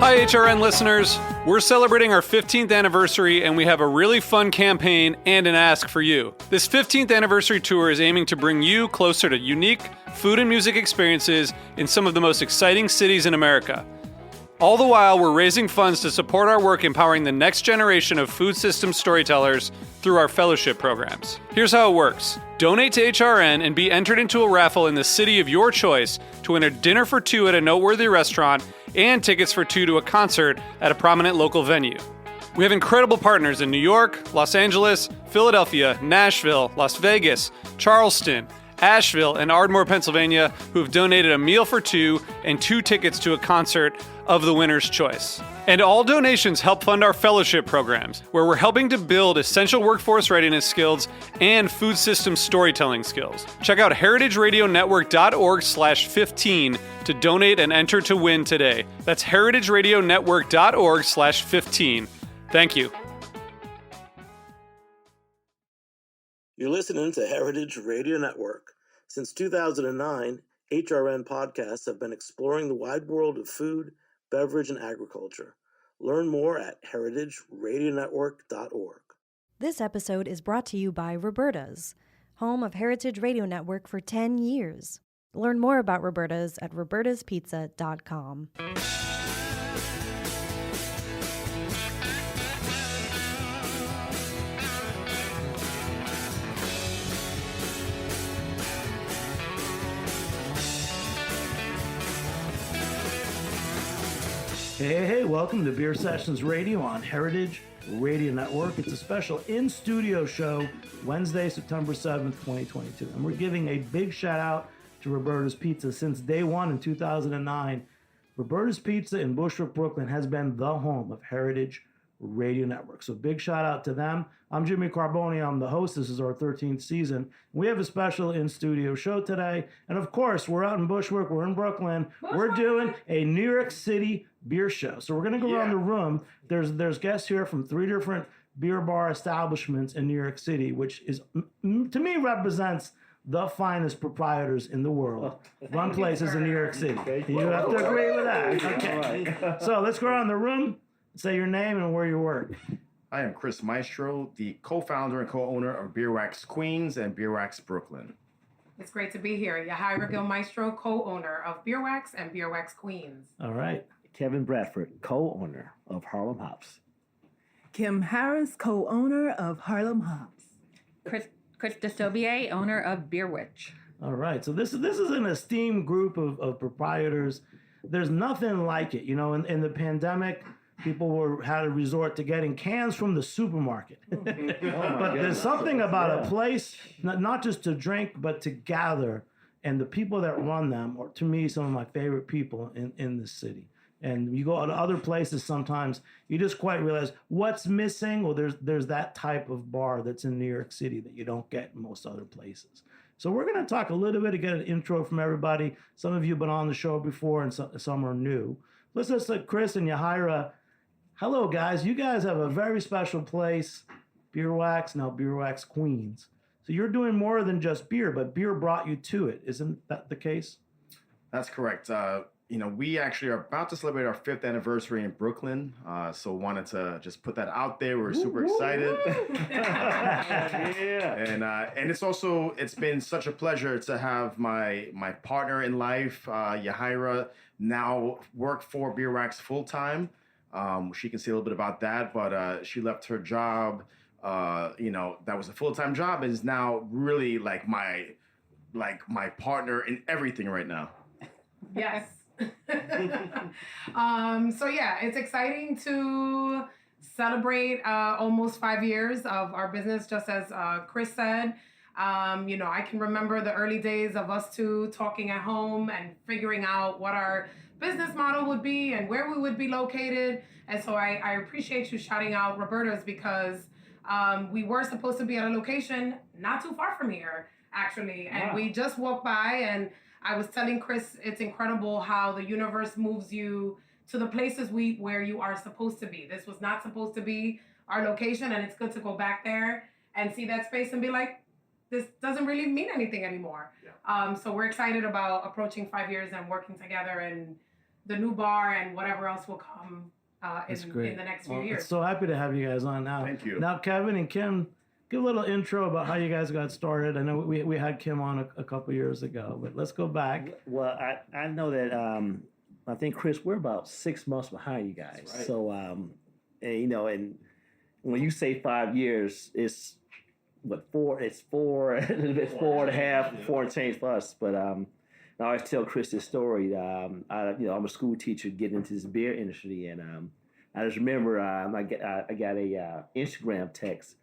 Hi, HRN listeners. We're celebrating our 15th anniversary, and we have a really fun campaign and an ask for you. This 15th anniversary tour is aiming to bring you closer to unique food and music experiences in some of the most exciting cities in America. All the while, we're raising funds to support our work empowering the next generation of food systems storytellers through our fellowship programs. Here's how it works. Donate to HRN and be entered into a raffle in the city of your choice to win a dinner for two at a noteworthy restaurant and tickets for two to a concert at a prominent local venue. We have incredible partners in New York, Los Angeles, Philadelphia, Nashville, Las Vegas, Charleston, Asheville, and Ardmore, Pennsylvania, who have donated a meal for two and two tickets to a concert of the winner's choice. And all donations help fund our fellowship programs, where we're helping to build essential workforce readiness skills and food system storytelling skills. Check out heritageradionetwork.org/15 to donate and enter to win today. That's heritageradionetwork.org/15. Thank you. You're listening to Heritage Radio Network. Since 2009, HRN podcasts have been exploring the wide world of food, beverage, and agriculture. Learn more at heritageradionetwork.org. This episode is brought to you by Roberta's, home of Heritage Radio Network for 10 years. Learn more about Roberta's at robertaspizza.com. Hey, welcome to Beer Sessions Radio on Heritage Radio Network. It's a special in-studio show, Wednesday, September 7th, 2022. And we're giving a big shout out to Roberta's Pizza. Since day one in 2009, Roberta's Pizza in Bushwick, Brooklyn has been the home of Heritage Radio Network. So big shout out to them. I'm Jimmy Carboni. I'm the host. This is our 13th season. We have a special in-studio show today. And of course, we're out in Bushwick. We're in Brooklyn. We're doing a New York City beer show. So we're going to go around the room. There's guests here from 3 different beer bar establishments in New York City, which is, to me, represents the finest proprietors in the world. Run places in New York City. You have to agree with that. Okay. So let's go around the room. Say your name and where you work. I am Chris Maestro, the co-founder and co-owner of Beer Wax Queens and Beer Wax Brooklyn. It's great to be here. Yahaira Gil Maestro, co-owner of Beer Wax and Beer Wax Queens. All right. Kevin Bradford, co-owner of Harlem Hops. Kim Harris, co-owner of Harlem Hops. Chris Destobier, owner of Beer Witch. All right. So this is an esteemed group of proprietors. There's nothing like it. You know, in the pandemic, people had to resort to getting cans from the supermarket. But there's something about a place, not just to drink, but to gather. And the people that run them are, to me, some of my favorite people in this city. And you go to other places sometimes, you just quite realize what's missing. Well, there's that type of bar that's in New York City that you don't get in most other places. So we're going to talk a little bit to get an intro from everybody. Some of you have been on the show before and some are new. Let's just let Chris and Yahaira. Hello, guys. You guys have a very special place, Beer Wax, now Beer Wax Queens. So you're doing more than just beer, but beer brought you to it. Isn't that the case? That's correct. We actually are about to celebrate our 5th anniversary in Brooklyn. So wanted to just put that out there. We're super excited. And it's been such a pleasure to have my partner in life, Yahaira, now work for Beer Wax full time. She can say a little bit about that, but she left her job, that was a full-time job, and is now really like my partner in everything right now. Yes. It's exciting to celebrate almost 5 years of our business, just as Chris said. I can remember the early days of us two talking at home and figuring out what our business model would be and where we would be located. And so I appreciate you shouting out Roberta's because we were supposed to be at a location not too far from here, actually. And we just walked by, and I was telling Chris, it's incredible how the universe moves you to the places where you are supposed to be. This was not supposed to be our location, and it's good to go back there and see that space and be like, this doesn't really mean anything anymore. Yeah. So we're excited about approaching 5 years and working together and the new bar and whatever else will come That's in great. the next few Well, years. So happy to have you guys on now. Thank you. Now, Kevin and Kim, give a little intro about how you guys got started. I know we had Kim on a couple years ago, but let's go back. Well, I know that I think Chris, we're about 6 months behind you guys. That's right. So and when you say 5 years, it's what 4? It's 4. It's 4.5, 4 and change for us. But I always tell Chris this story. I'm a school teacher getting into this beer industry, and I just remember I got a Instagram text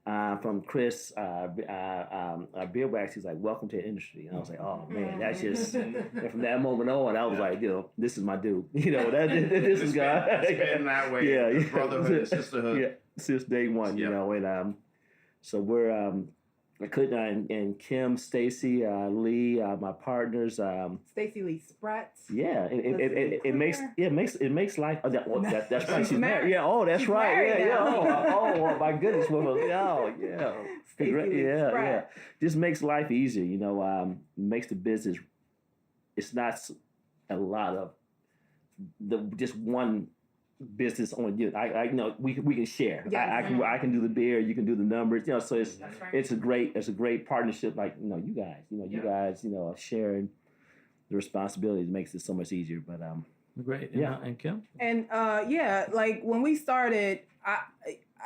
from Chris, Beer Wax. He's like, "Welcome to the industry," and I was like, "Oh man, that's just." And from that moment on, I was like, this is my dude. This is God. It's been that way. Yeah, Brotherhood and sisterhood. Yeah, since day one, Yep. and so we're and Kim, Stacy, Lee, my partners. Stacy Lee Spratz. Yeah, it makes life. That's right. She's married. Yeah. Oh, that's She's right. married Yeah. now. Oh my goodness. Yeah. Stacy Lee Spratz. Just makes life easier. Makes the business. It's not a lot of just one business on you. I know we can share. Yes. I can do the beer. You can do the numbers. So it's That's right. it's a great partnership. Like you guys. You guys. Are sharing the responsibilities makes it so much easier. But Great. Yeah. And Kim? And like when we started,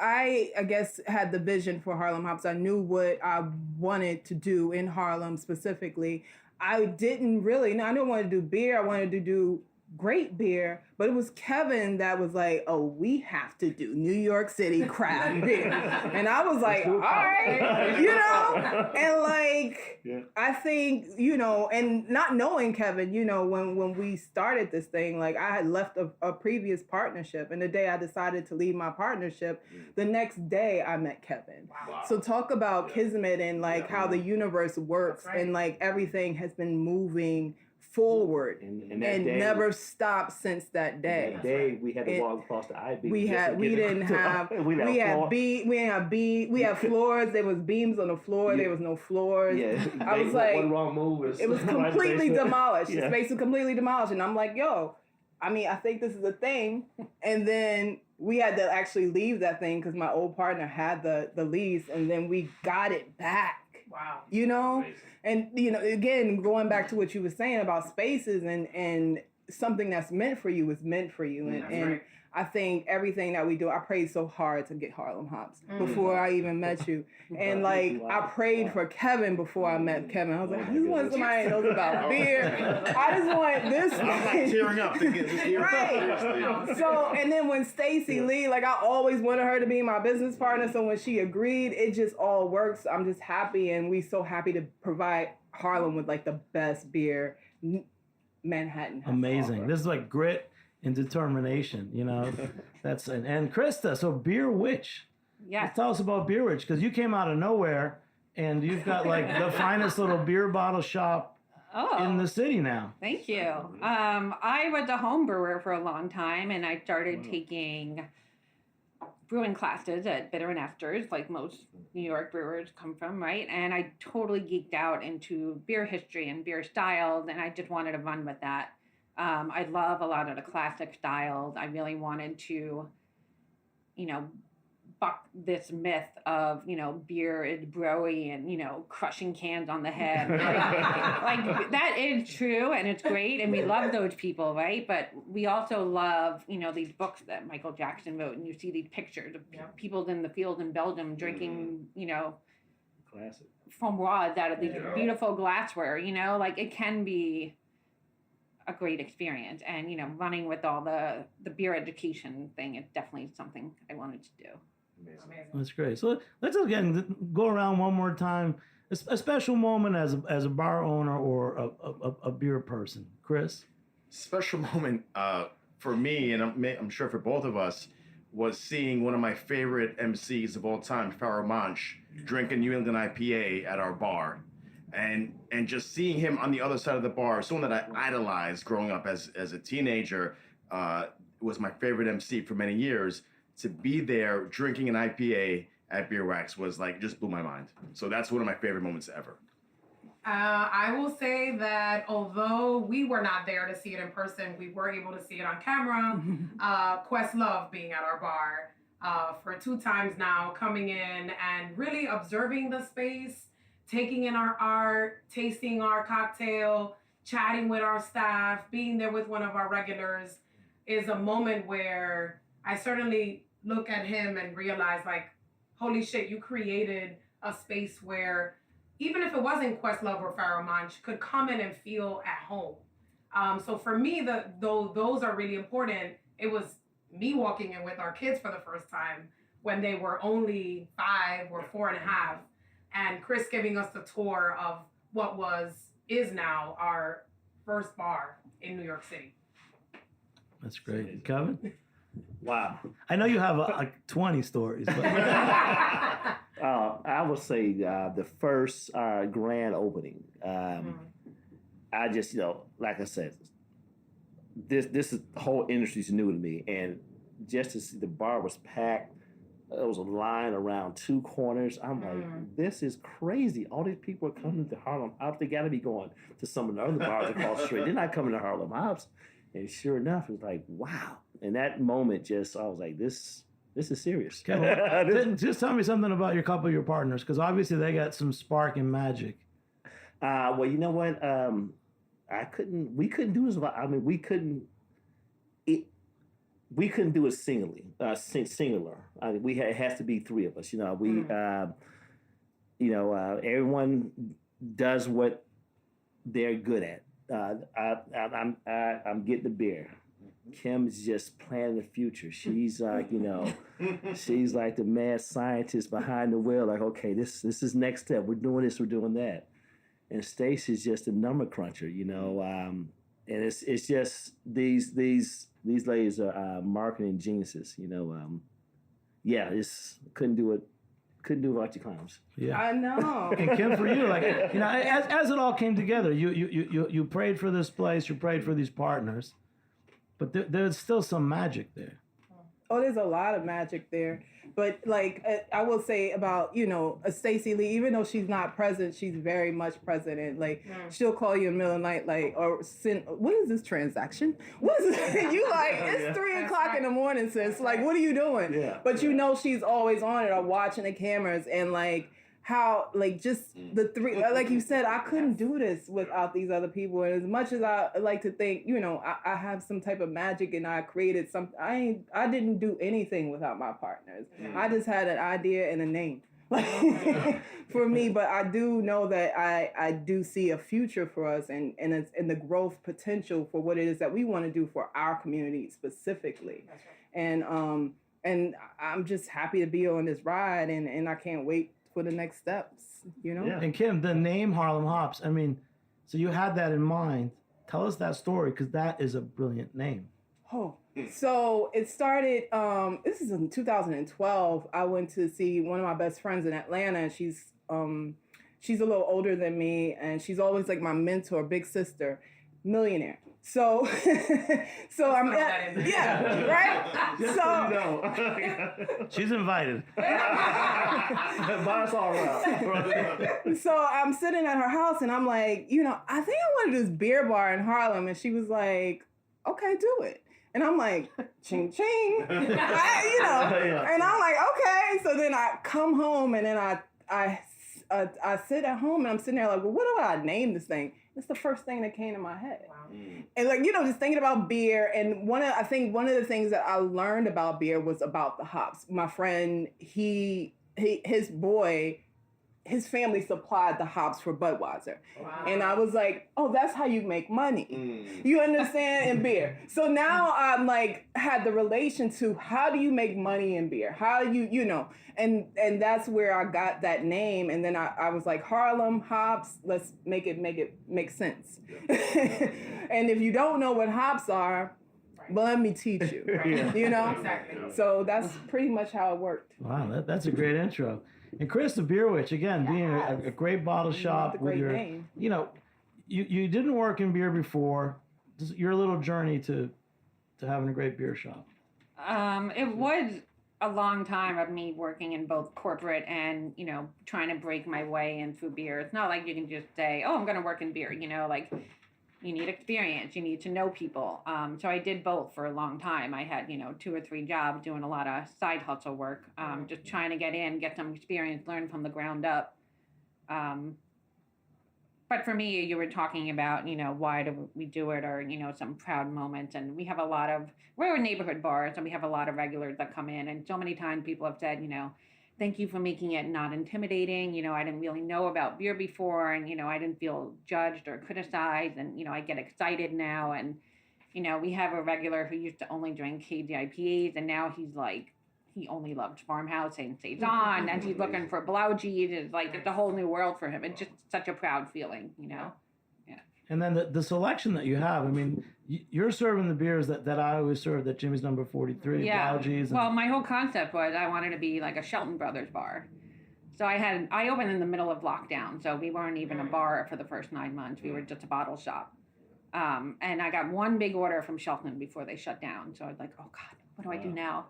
I guess had the vision for Harlem Hops. I knew what I wanted to do in Harlem specifically. I didn't really know. I didn't want to do beer. I wanted to do great beer, but it was Kevin that was like, "Oh, we have to do New York City craft beer," and I was like, "All right," and like I think and not knowing Kevin, when we started this thing, like I had left a previous partnership, and the day I decided to leave my partnership, the next day I met Kevin. Wow. So talk about kismet and like how the universe works, That's right. and like everything has been moving forward and and never stopped since that day. That day we had to walk across the IB. We had floors. There was beams on the floor. There was no floors. Yeah, I was like, one wrong move. it was completely demolished. Yeah. The space was completely demolished, and I'm like, I think this is a thing. And then we had to actually leave that thing because my old partner had the lease, and then we got it back. Wow. Amazing. And again, going back to what you were saying about spaces and something that's meant for you is meant for you. And right. I think everything that we do, I prayed so hard to get Harlem Hops before I even met you. And like I prayed for Kevin before I met Kevin. I was like, I just want somebody that knows about beer. I just want this. I'm like tearing up thinking this here. Right. So, and then when Stacy Lee, like I always wanted her to be my business partner. So when she agreed, it just all works. I'm just happy, and we so happy to provide Harlem with like the best beer Manhattan has to Amazing. offer. This is like grit and determination, That's and Krista, so Beer Witch. Yes. Tell us about Beer Witch, because you came out of nowhere and you've got like the finest little beer bottle shop in the city now. Thank you. I was a home brewer for a long time, and I started taking brewing classes at Bitter and Esther's, like most New York brewers come from, right? And I totally geeked out into beer history and beer styles, and I just wanted to run with that. I love a lot of the classic styles. I really wanted to, buck this myth of, beer is broy and, crushing cans on the head. Like that is true, and it's great, and we love those people, right? But we also love, these books that Michael Jackson wrote, and you see these pictures of people in the fields in Belgium drinking, Classic. from rods out of these beautiful glassware, like it can be a great experience. And, running with all the beer education thing is definitely something I wanted to do. Amazing. That's great. So let's again go around one more time. A special moment as a bar owner or a beer person. Chris? Special moment for me, and I'm sure for both of us, was seeing one of my favorite MCs of all time, Pharaoh Monch, drink a New England IPA at our bar. And just seeing him on the other side of the bar, someone that I idolized growing up as a teenager, was my favorite MC for many years. To be there drinking an IPA at Beer Wax was like, just blew my mind. So that's one of my favorite moments ever. I will say that although we were not there to see it in person, we were able to see it on camera. Questlove being at our bar for 2 times now, coming in and really observing the space, taking in our art, tasting our cocktail, chatting with our staff, being there with one of our regulars is a moment where I certainly look at him and realize, like, holy shit, you created a space where even if it wasn't Questlove or Pharaoh Monch, could come in and feel at home. So for me, those are really important. It was me walking in with our kids for the first time when they were only 5 or 4.5, and Chris giving us the tour of what is now our first bar in New York City. That's great. Kevin? Wow. I know you have like 20 stories. But... I would say the first grand opening. I just, like I said, this is the whole industry's new to me, and just to see the bar was packed. There was a line around 2 corners. I'm like, this is crazy. All these people are coming to Harlem Hops. They got to be going to some of the other bars across the street. They're not coming to Harlem Hops. And sure enough, it was like, wow. And that moment I was like, this is serious. Kevin, just tell me something about your couple of your partners, because obviously they got some spark and magic. Well, you know what? We couldn't do this. We couldn't do it singular. It has to be 3 of us. Everyone does what they're good at. I'm getting the beer. Kim is just planning the future. She's like, she's like the mad scientist behind the wheel. Like, okay, this is next step. We're doing this. We're doing that. And Stacey's just a number cruncher, and it's just these ladies are marketing geniuses. Couldn't do it without your clowns. Yeah, I know. And Kim, for you, like, as it all came together, you prayed for this place, you prayed for these partners, but there's still some magic there. Oh, there's a lot of magic there. But like I will say about, Stacey Lee, even though she's not present, she's very much present. And like she'll call you in the middle of the night, like, or send, what is this transaction? What is it? You like, it's 3 o'clock in the morning, sis. Like, what are you doing? Yeah. But she's always on it or watching the cameras, and like how, like, just the 3, like you said, I couldn't do this without these other people. And as much as I like to think, I have some type of magic and I created something, I didn't do anything without my partners. I just had an idea and a name for me, but I do know that I do see a future for us and the growth potential for what it is that we want to do for our community specifically. That's right. And I'm just happy to be on this ride, and I can't wait for the next steps, Yeah. And Kim, the name Harlem Hops, so you had that in mind. Tell us that story, because that is a brilliant name. Oh, so it started, this is in 2012. I went to see one of my best friends in Atlanta. She's a little older than me, and she's always like my mentor, big sister, millionaire. So, I'm right. So she's invited. Boss all around. So I'm sitting at her house, and I'm like, I think I want to do this beer bar in Harlem, and she was like, okay, do it. And I'm like, ching ching, and I'm like, okay. So then I come home, and then I sit at home, and I'm sitting there like, well, what do I name this thing? It's the first thing that came to my head. Wow. And like, just thinking about beer, and I think one of the things that I learned about beer was about the hops. My friend, his family supplied the hops for Budweiser. Wow. And I was like, oh, that's how you make money. You understand, in beer. So now I'm like, had the relation to how do you make money in beer? How do you, and that's where I got that name. And then I was like, Harlem Hops, let's make it make sense. Yeah. And if you don't know what hops are, well, let me teach you, Exactly. So that's pretty much how it worked. Wow, that's a great intro. And Chris, the Beer Witch, again, being a great bottle shop with your name. You didn't work in beer before. Your little journey to having a great beer shop. It was a long time of me working in both corporate and, trying to break my way in through beer. It's not like you can just say, oh, I'm going to work in beer, like you need experience, you need to know people. So I did both for a long time. I had, 2 or 3 jobs doing a lot of side hustle work, just trying to get in, get some experience, learn from the ground up. But for me, you were talking about, why do we do it, or, some proud moments. And we have we're a neighborhood bar, so we have a lot of regulars that come in. And so many times people have said, thank you for making it not intimidating. I didn't really know about beer before, and, I didn't feel judged or criticized. And, I get excited now. And, we have a regular who used to only drink hazy IPAs, and now he's like, he only loved Farmhouse and Saison, and he's looking for Blaujeed. It's a whole new world for him. It's just such a proud feeling, Yeah. And then the selection that you have, I mean, you're serving the beers that I always serve, that Jimmy's Number 43, Yeah. Blaujeeds. Well, my whole concept was I wanted to be like a Shelton Brothers bar. So I opened in the middle of lockdown, so we weren't even a bar for the first 9 months. We were just a bottle shop. And I got one big order from Shelton before they shut down. So I was like, oh God, what do I do now?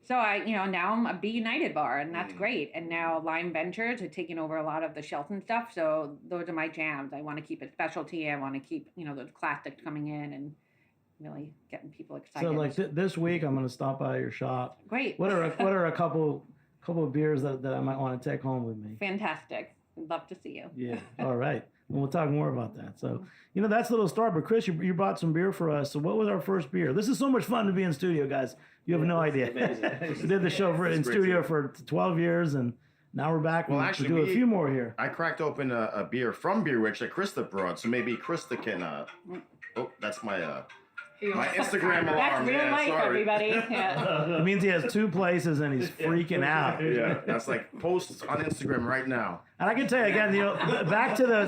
So now I'm a Be United bar, and that's great. And now Lime Ventures are taking over a lot of the Shelton stuff. So those are my jams. I want to keep it specialty. I want to keep, those classics coming in and really getting people excited. So like this week, I'm going to stop by your shop. Great. What are a couple of beers that I might want to take home with me? Fantastic. I'd love to see you. Yeah. All right. And we'll talk more about that. So, that's a little start. But Chris, you brought some beer for us. So what was our first beer? This is so much fun to be in studio, guys. You have no idea. We did the show in studio for 12 years, and now we're back. Well, actually, do a few more here. I cracked open a beer from Beer Witch that Krista brought. So maybe Krista can... oh, that's my Instagram alarm. That's real life, everybody. Yeah. It means he has 2 places and he's freaking out. Yeah, that's like posts on Instagram right now. And I can tell you again, back to the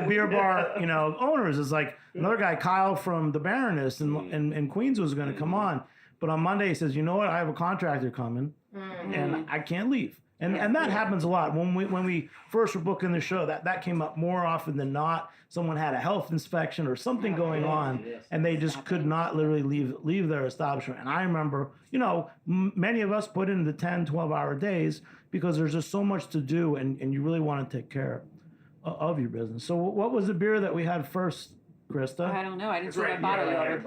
beer bar, owners is like another guy, Kyle from the Baroness in Queens, was going to come on, but on Monday he says, you know what, I have a contractor coming, and I can't leave. And that happens a lot. When we first were booking the show, that came up more often than not. Someone had a health inspection or something going on, and they just could not literally leave their establishment. And I remember, many of us put in the 10, 12-hour days because there's just so much to do, and you really want to take care of your business. So what was the beer that we had first, Krista? I don't know. I didn't see what bottle you ordered.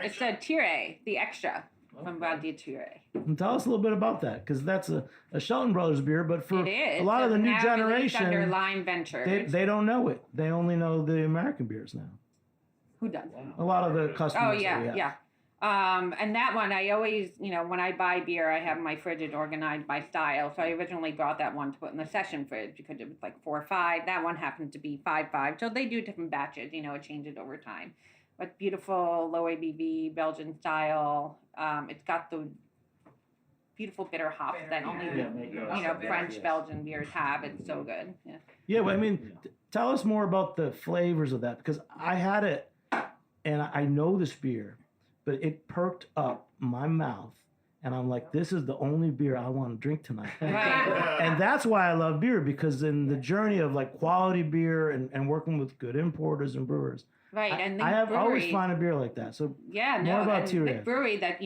It's a Tire, the extra. From Valdia Tire. And tell us a little bit about that, because that's a Shelton Brothers beer, but for a lot of the new generation, under Lime Ventures. They don't know it. They only know the American beers now. Who does? A lot of the customers. Oh, yeah. And that one, I always, when I buy beer, I have my fridges organized by style. So I originally brought that one to put in the session fridge because it was like 4-5. That one happened to be 5-5. So they do different batches, it changes over time. But beautiful, low ABV, Belgian style. It's got the beautiful bitter hops that only French Belgian beers have. It's so good. Yeah. Yeah. Well, tell us more about the flavors of that, because I had it, and I know this beer, but it perked up my mouth, and I'm like, this is the only beer I want to drink tonight. Right. And that's why I love beer, because in the journey of like quality beer and working with good importers and brewers. Right, and I have always found a beer like that. So more about the brewery that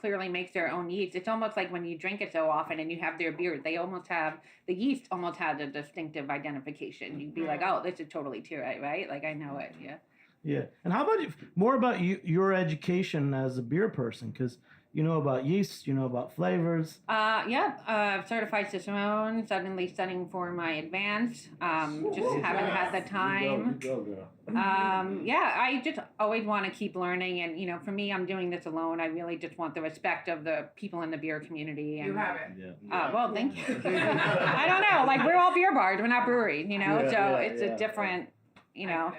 clearly makes their own yeast. It's almost like when you drink it so often and you have their beer, they almost have the yeast almost has a distinctive identification. You'd be like, oh, this is totally Tire, right? Like I know it. Yeah. Yeah, and how about more about your education as a beer person, because you know about yeast, you know about flavors. Certified Cicerone, suddenly studying for my advanced. Just haven't had the time. You go, girl. I just always want to keep learning. And, for me, I'm doing this alone. I really just want the respect of the people in the beer community. And, you have it. Yeah. Well, thank you. I don't know. Like, we're all beer bars. We're not breweries, it's a different, yeah.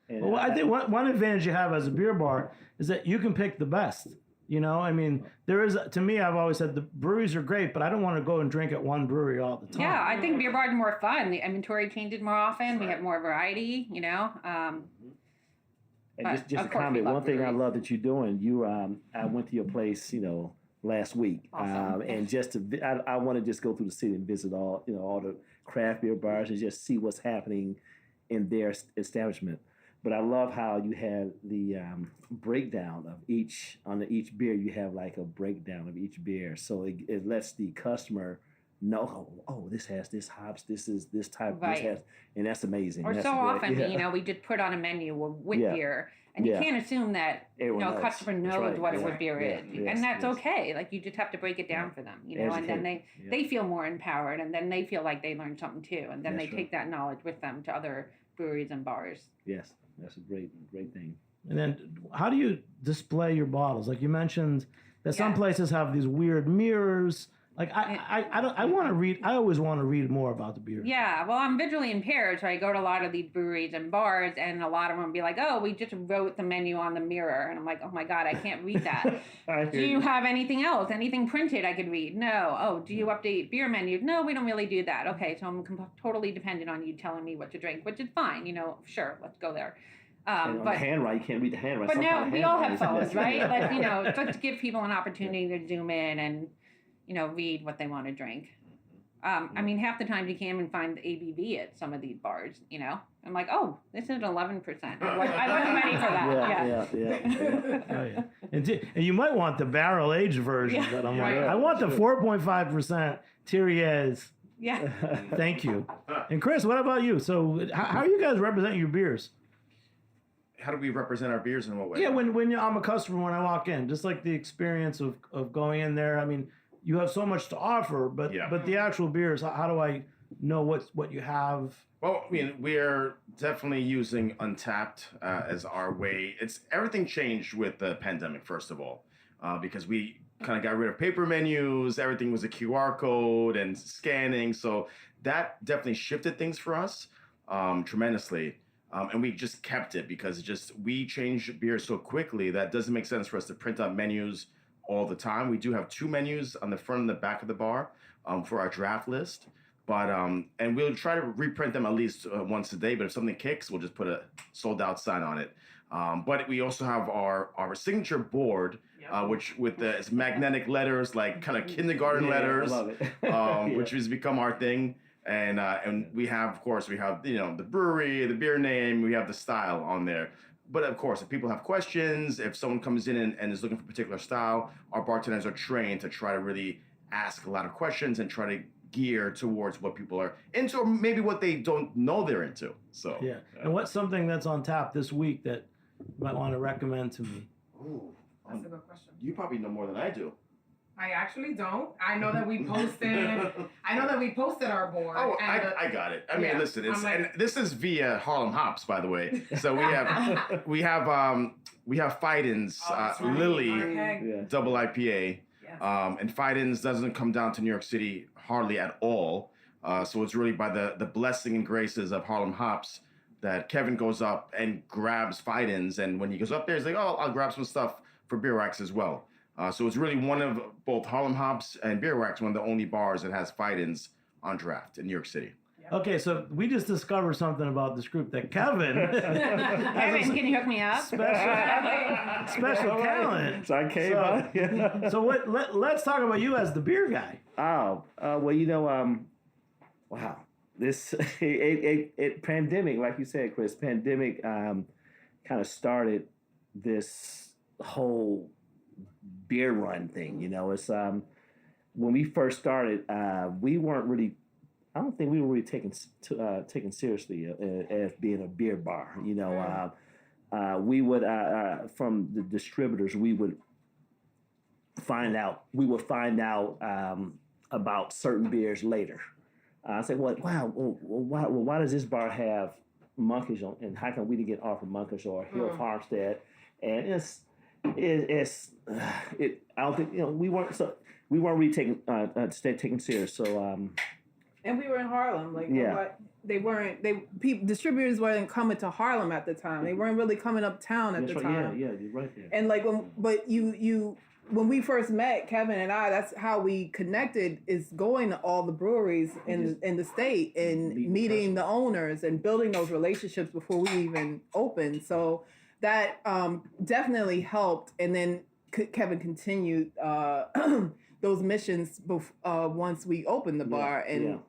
Well, I think one advantage you have as a beer bar is that you can pick the best. There is, to me, I've always said the breweries are great, but I don't want to go and drink at one brewery all the time. Yeah, I think beer bars are more fun. The inventory changes more often. We have more variety, And just to comment, one thing I love that you're doing, I went to your place, last week. Awesome. And I want to just go through the city and visit all the craft beer bars and just see what's happening in their establishment. But I love how you have the breakdown of each each beer. You have like a breakdown of each beer, so it lets the customer know. Oh, this has this hops. This is this type. Right. This has, and that's amazing. Or that's so often, yeah. we just put on a menu with wit Yeah. beer, and you Yeah. can't assume that Everyone a knows. customer That's knows right. what a Yeah. wit beer Yeah. is, Yes. and that's Yes. okay. Like you just have to break it down for them, and then Educate. they feel more empowered, and then they feel like they learned something too, and then That's they right. take that knowledge with them to other breweries and bars. Yes, that's a great thing. And then, how do you display your bottles? Like you mentioned that some Yeah. places have these weird mirrors. Like I want to read. I always want to read more about the beer. Yeah, well, I'm visually impaired, so I go to a lot of these breweries and bars, and a lot of them be like, "Oh, we just wrote the menu on the mirror," and I'm like, "Oh my god, I can't read that." Do you have anything else? Anything printed I could read? No. Oh, do you update beer menus? No, we don't really do that. Okay, so I'm totally dependent on you telling me what to drink, which is fine. Sure, let's go there. And But on the handwrite, you can't read the handwrite. But no, we all have phones, phones, right? Like, just to give people an opportunity to zoom in and, read what they want to drink. I mean, half the time you can't even find the ABV at some of these bars, I'm like, oh, this is 11%. I wasn't ready for that. Yeah. Oh, yeah. And you might want the barrel aged version. Yeah. But I'm like, Right. I want the 4.5% Thierry's. Yeah. Thank you. And Chris, what about you? So how are you guys representing your beers? How do we represent our beers in what way? Yeah, when I'm a customer, when I walk in, just like the experience of going in there. I mean, you have so much to offer, but the actual beers, how do I know what you have? Well, I mean, we're definitely using Untapped as our way. Everything changed with the pandemic, first of all, because we kind of got rid of paper menus. Everything was a QR code and scanning. So that definitely shifted things for us tremendously. And we just kept it because we change beer so quickly that it doesn't make sense for us to print out menus all the time. We do have 2 menus on the front and the back of the bar for our draft list. But and we'll try to reprint them at least once a day. But if something kicks, we'll just put a sold out sign on it. But we also have our signature board, which with its magnetic letters, like kind of kindergarten letters, I love it. which has become our thing. And we have, of course, the brewery, the beer name, we have the style on there. But of course, if people have questions, if someone comes in and is looking for a particular style, our bartenders are trained to try to really ask a lot of questions and try to gear towards what people are into, or maybe what they don't know they're into. So Yeah. And what's something that's on tap this week that you might want to recommend to me? Ooh, That's a good question. you probably know more than I do. I actually don't. I know that we posted our board. Oh, and I got it. I mean, yeah, listen, I'm like- and this is via Harlem Hops, by the way. So we have Fidens, Oh, that's right. Lily Okay. Double IPA, Yes. and Fidens doesn't come down to New York City hardly at all. So it's really by the blessing and graces of Harlem Hops that Kevin goes up and grabs Fidens, and when he goes up there, he's like, "Oh, I'll grab some stuff for Beer Wax as well." So it's really one of both Harlem Hops and Beer Wax, one of the only bars that has Fidens on draft in New York City. Okay, so we just discovered something about this group that Kevin Kevin, can you hook me up? special talent. So I came by. So let's talk about you as the beer guy. Oh, well, wow. This pandemic, like you said, Chris, pandemic kind of started this whole beer run thing. It's when we first started, we weren't really. I don't think we were really taken seriously as being a beer bar. We would from the distributors, we would find out about certain beers later. I said, why does this bar have Monkish on, and how come we didn't get offered Monkish or Hill Farmstead? And I don't think we weren't really taken serious. So And we were in Harlem. Yeah. Distributors weren't coming to Harlem at the time. They weren't really coming uptown at that's the right. time. Yeah, you're right there. And when we first met, Kevin and I, that's how we connected, is going to all the breweries in the state and meeting the owners and building those relationships before we even opened. So that definitely helped. And then Kevin continued those missions once we opened the bar.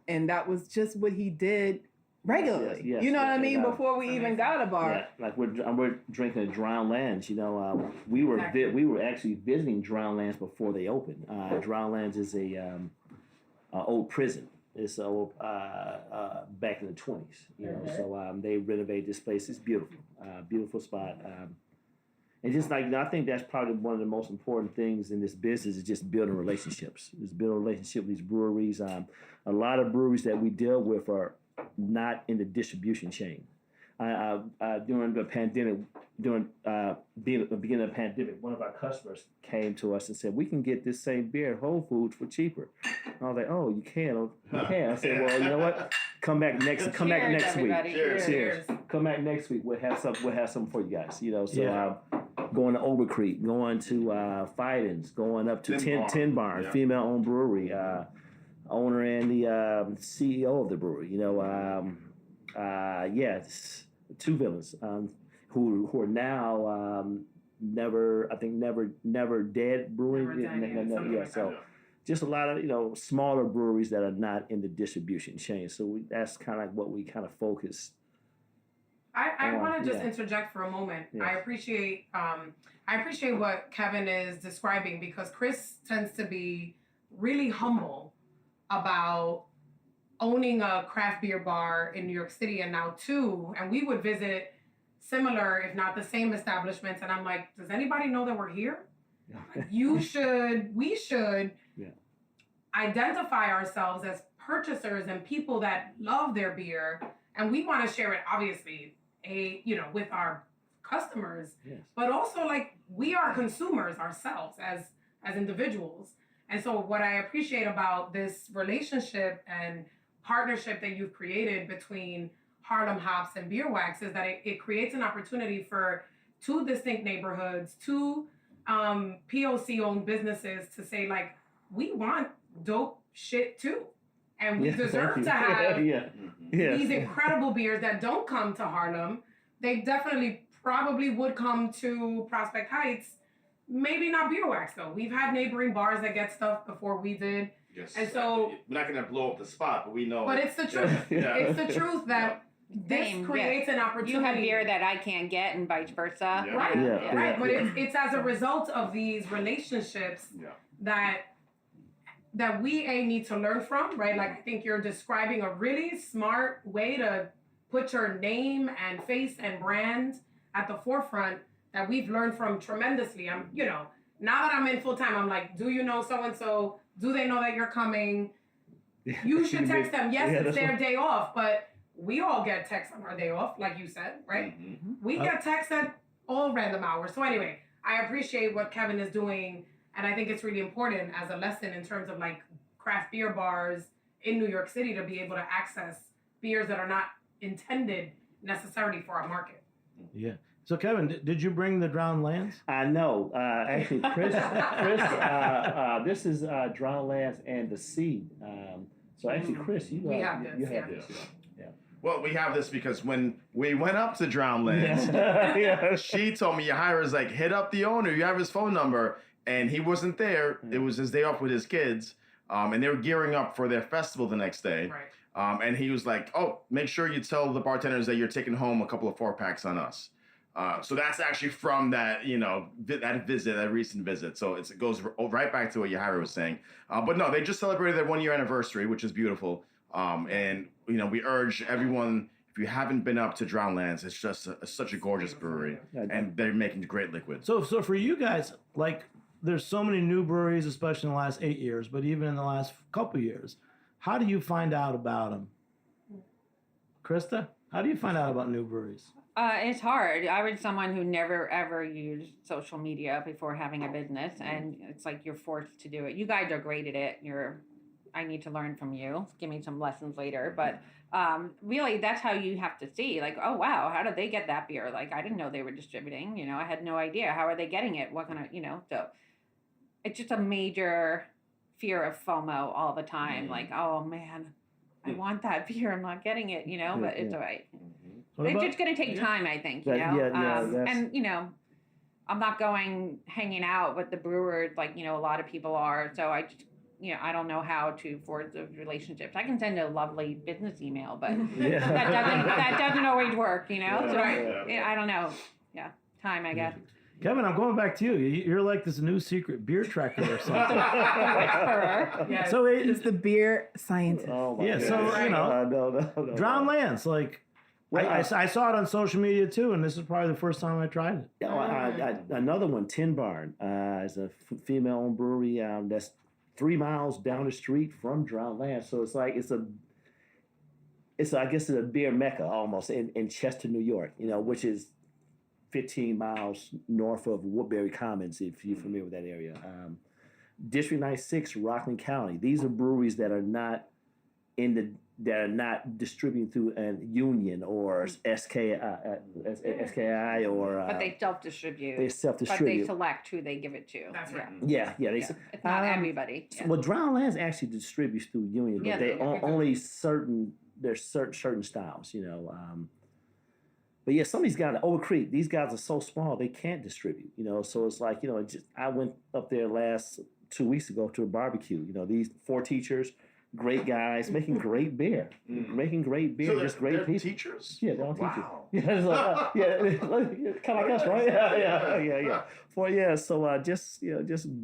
And that was just what he did regularly. Yes, You know what I and, mean? Before we even got a bar. Yeah, like we're drinking at Drowned Lands. You know, we were actually visiting Drowned Lands before they opened. Drowned Lands is a old prison. It's old back in the 20s. You know, so they renovated this place. It's beautiful, beautiful spot. And just like, you know, I think that's probably one of the most important things in this business is just building relationships. Just building a relationship with these breweries. A lot of breweries that we deal with are not in the distribution chain. During the pandemic, the beginning of the pandemic, one of our customers came to us and said, "We can get this same beer at Whole Foods for cheaper." And I was like, "Oh, you can? You can?" I said, "Well, you know what? Come back next week. Cheers. Come back next week. We'll have some for you guys. You know, so going to Overcreek, going to Fidens, going up to Tin Barn, female-owned brewery, owner and the CEO of the brewery. You know, two villains who are now never dead brewing. So just a lot of, you know, smaller breweries that are not in the distribution chain. So that's kind of like what we kind of focus. I want to just interject for a moment. Yes. I appreciate what Kevin is describing, because Chris tends to be really humble about owning a craft beer bar in New York City, and now two, and we would visit similar, if not the same establishments, and I'm like, does anybody know that we're here? We should identify ourselves as purchasers and people that love their beer, and we want to share it, obviously, with our customers, but also like we are consumers ourselves as individuals. And so what I appreciate about this relationship and partnership that you've created between Harlem Hops and Beer Wax is that it creates an opportunity for two distinct neighborhoods, two POC-owned businesses to say, like, we want dope shit too. And we deserve to have these incredible beers that don't come to Harlem. They definitely probably would come to Prospect Heights. Maybe not Beer Wax, though. We've had neighboring bars that get stuff before we did. Yes. And so we're not going to blow up the spot, but we know. But it's the truth. It's the truth that this creates an opportunity. You have beer that I can't get and vice versa. Yeah. Right. Yeah. Right. But it's as a result of these relationships that we need to learn from, right? Like, I think you're describing a really smart way to put your name and face and brand at the forefront that we've learned from tremendously. I'm, now that I'm in full time, I'm like, do you know so-and-so? Do they know that you're coming? You should text them. Yes, it's their day off, but we all get texts on our day off, like you said, right? Mm-hmm. We get texts at all random hours. So anyway, I appreciate what Kevin is doing, and I think it's really important as a lesson in terms of like craft beer bars in New York City to be able to access beers that are not intended necessarily for our market. Yeah. So Kevin, did you bring the Drowned Lands? No, actually, Chris, this is Drowned Lands and the Seed. So actually, Chris, you have this. Yeah. Well, we have this because when we went up to Drowned Lands, she told me, Yahira's like, hit up the owner. You have his phone number. And he wasn't there. It was his day off with his kids. And they were gearing up for their festival the next day. Right. And he was like, oh, make sure you tell the bartenders that you're taking home a couple of 4-packs on us. So that's actually from that, that recent visit. So it goes right back to what Yahira was saying. But no, they just celebrated their 1-year anniversary, which is beautiful. And, we urge everyone, if you haven't been up to Drowned Lands, it's just such a gorgeous brewery. And they're making great liquid. So for you guys, like, there's so many new breweries, especially in the last 8 years, but even in the last couple years. How do you find out about them? Krista, how do you find out about new breweries? It's hard. I was someone who never, ever used social media before having a business, and it's like you're forced to do it. You guys are great at it. I need to learn from you. Give me some lessons later. But really, that's how you have to see, like, oh, wow, how did they get that beer? Like, I didn't know they were distributing. I had no idea. How are they getting it? What kind of, so it's just a major fear of FOMO all the time. Like, oh, man, I want that beer. I'm not getting it, but it's all right. It's just going to take time, I think, and, I'm not going hanging out with the brewers like, a lot of people are. So I don't know how to forge those relationships. I can send a lovely business email, but Yeah. that doesn't always work, So Right. I don't know. Yeah, time, I guess. Kevin, I'm going back to you. You're like this new secret beer tracker or something. Yeah. So It's the beer scientist. Oh my Yeah, goodness. so, no. Drowned Lands, like, Well, I saw it on social media too, and this is probably the first time I tried it. Yeah, another one, Tin Barn, is a female-owned brewery that's 3 miles down the street from Drowned Lands. So it's like I guess it's a beer mecca almost in Chester, New York. Which is 15 miles north of Woodbury Commons, if you're familiar with that area. District 96, Rockland County. These are breweries that are not distributing through a union or SKI or. But they self-distribute. They But self-distribute. they select who they give it to. That's right. Yeah. It's not everybody. Yeah. Well, Drowned Lands actually distributes through union, but Yeah, they they do. only there's certain styles, But yeah, some of these guys, Oak Creek, these guys are so small they can't distribute, So it's like I went up there 2 weeks ago to a barbecue. These 4 teachers, great guys, making great beer, So just great they're people. teachers? Yeah, they're all Wow. teachers. Yeah, it's like, kind of like us, right? Yeah. So just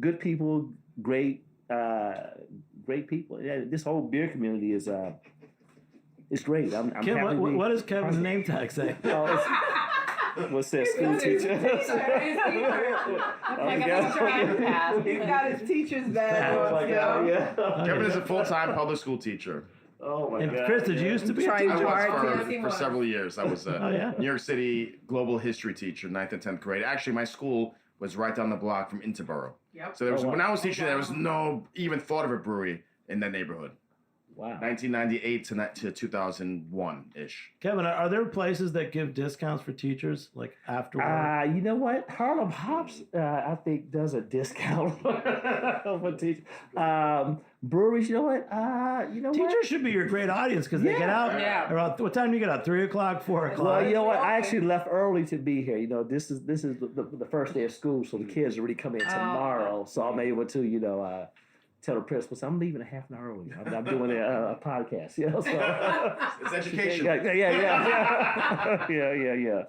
good people, great people. Yeah, this whole beer community is great. I'm Kim, happy to be what does Kevin's part of it. name tag say? What's that, school teacher? Like a teacher pass. He's got his teacher's badge Oh on, my God, yeah. Kevin is a full-time public school teacher. Oh my And God. Chris, did you used to be a Trying I teacher? hard. was for several years. I was Oh, yeah? a New York City global history teacher, 9th and 10th grade. Actually, my school was right down the block from Interboro. Yep. So there was, Oh, wow. when I was teaching, there was no even thought of a brewery in that neighborhood. Wow. 1998 to 2001-ish. Kevin, are there places that give discounts for teachers, like after work? You know what? Harlem Hops, I think, does a discount for teachers. Breweries, you know what? Teachers should be your great audience because they get out Yeah. around, what time do you get out? 3 o'clock, 4 o'clock? Well, you know what? I actually left early to be here. This is the first day of school, so the kids are really coming in tomorrow. So I'm able to, tell the principal, I'm leaving a half an hour early. I'm doing a podcast, So It's education. Yeah.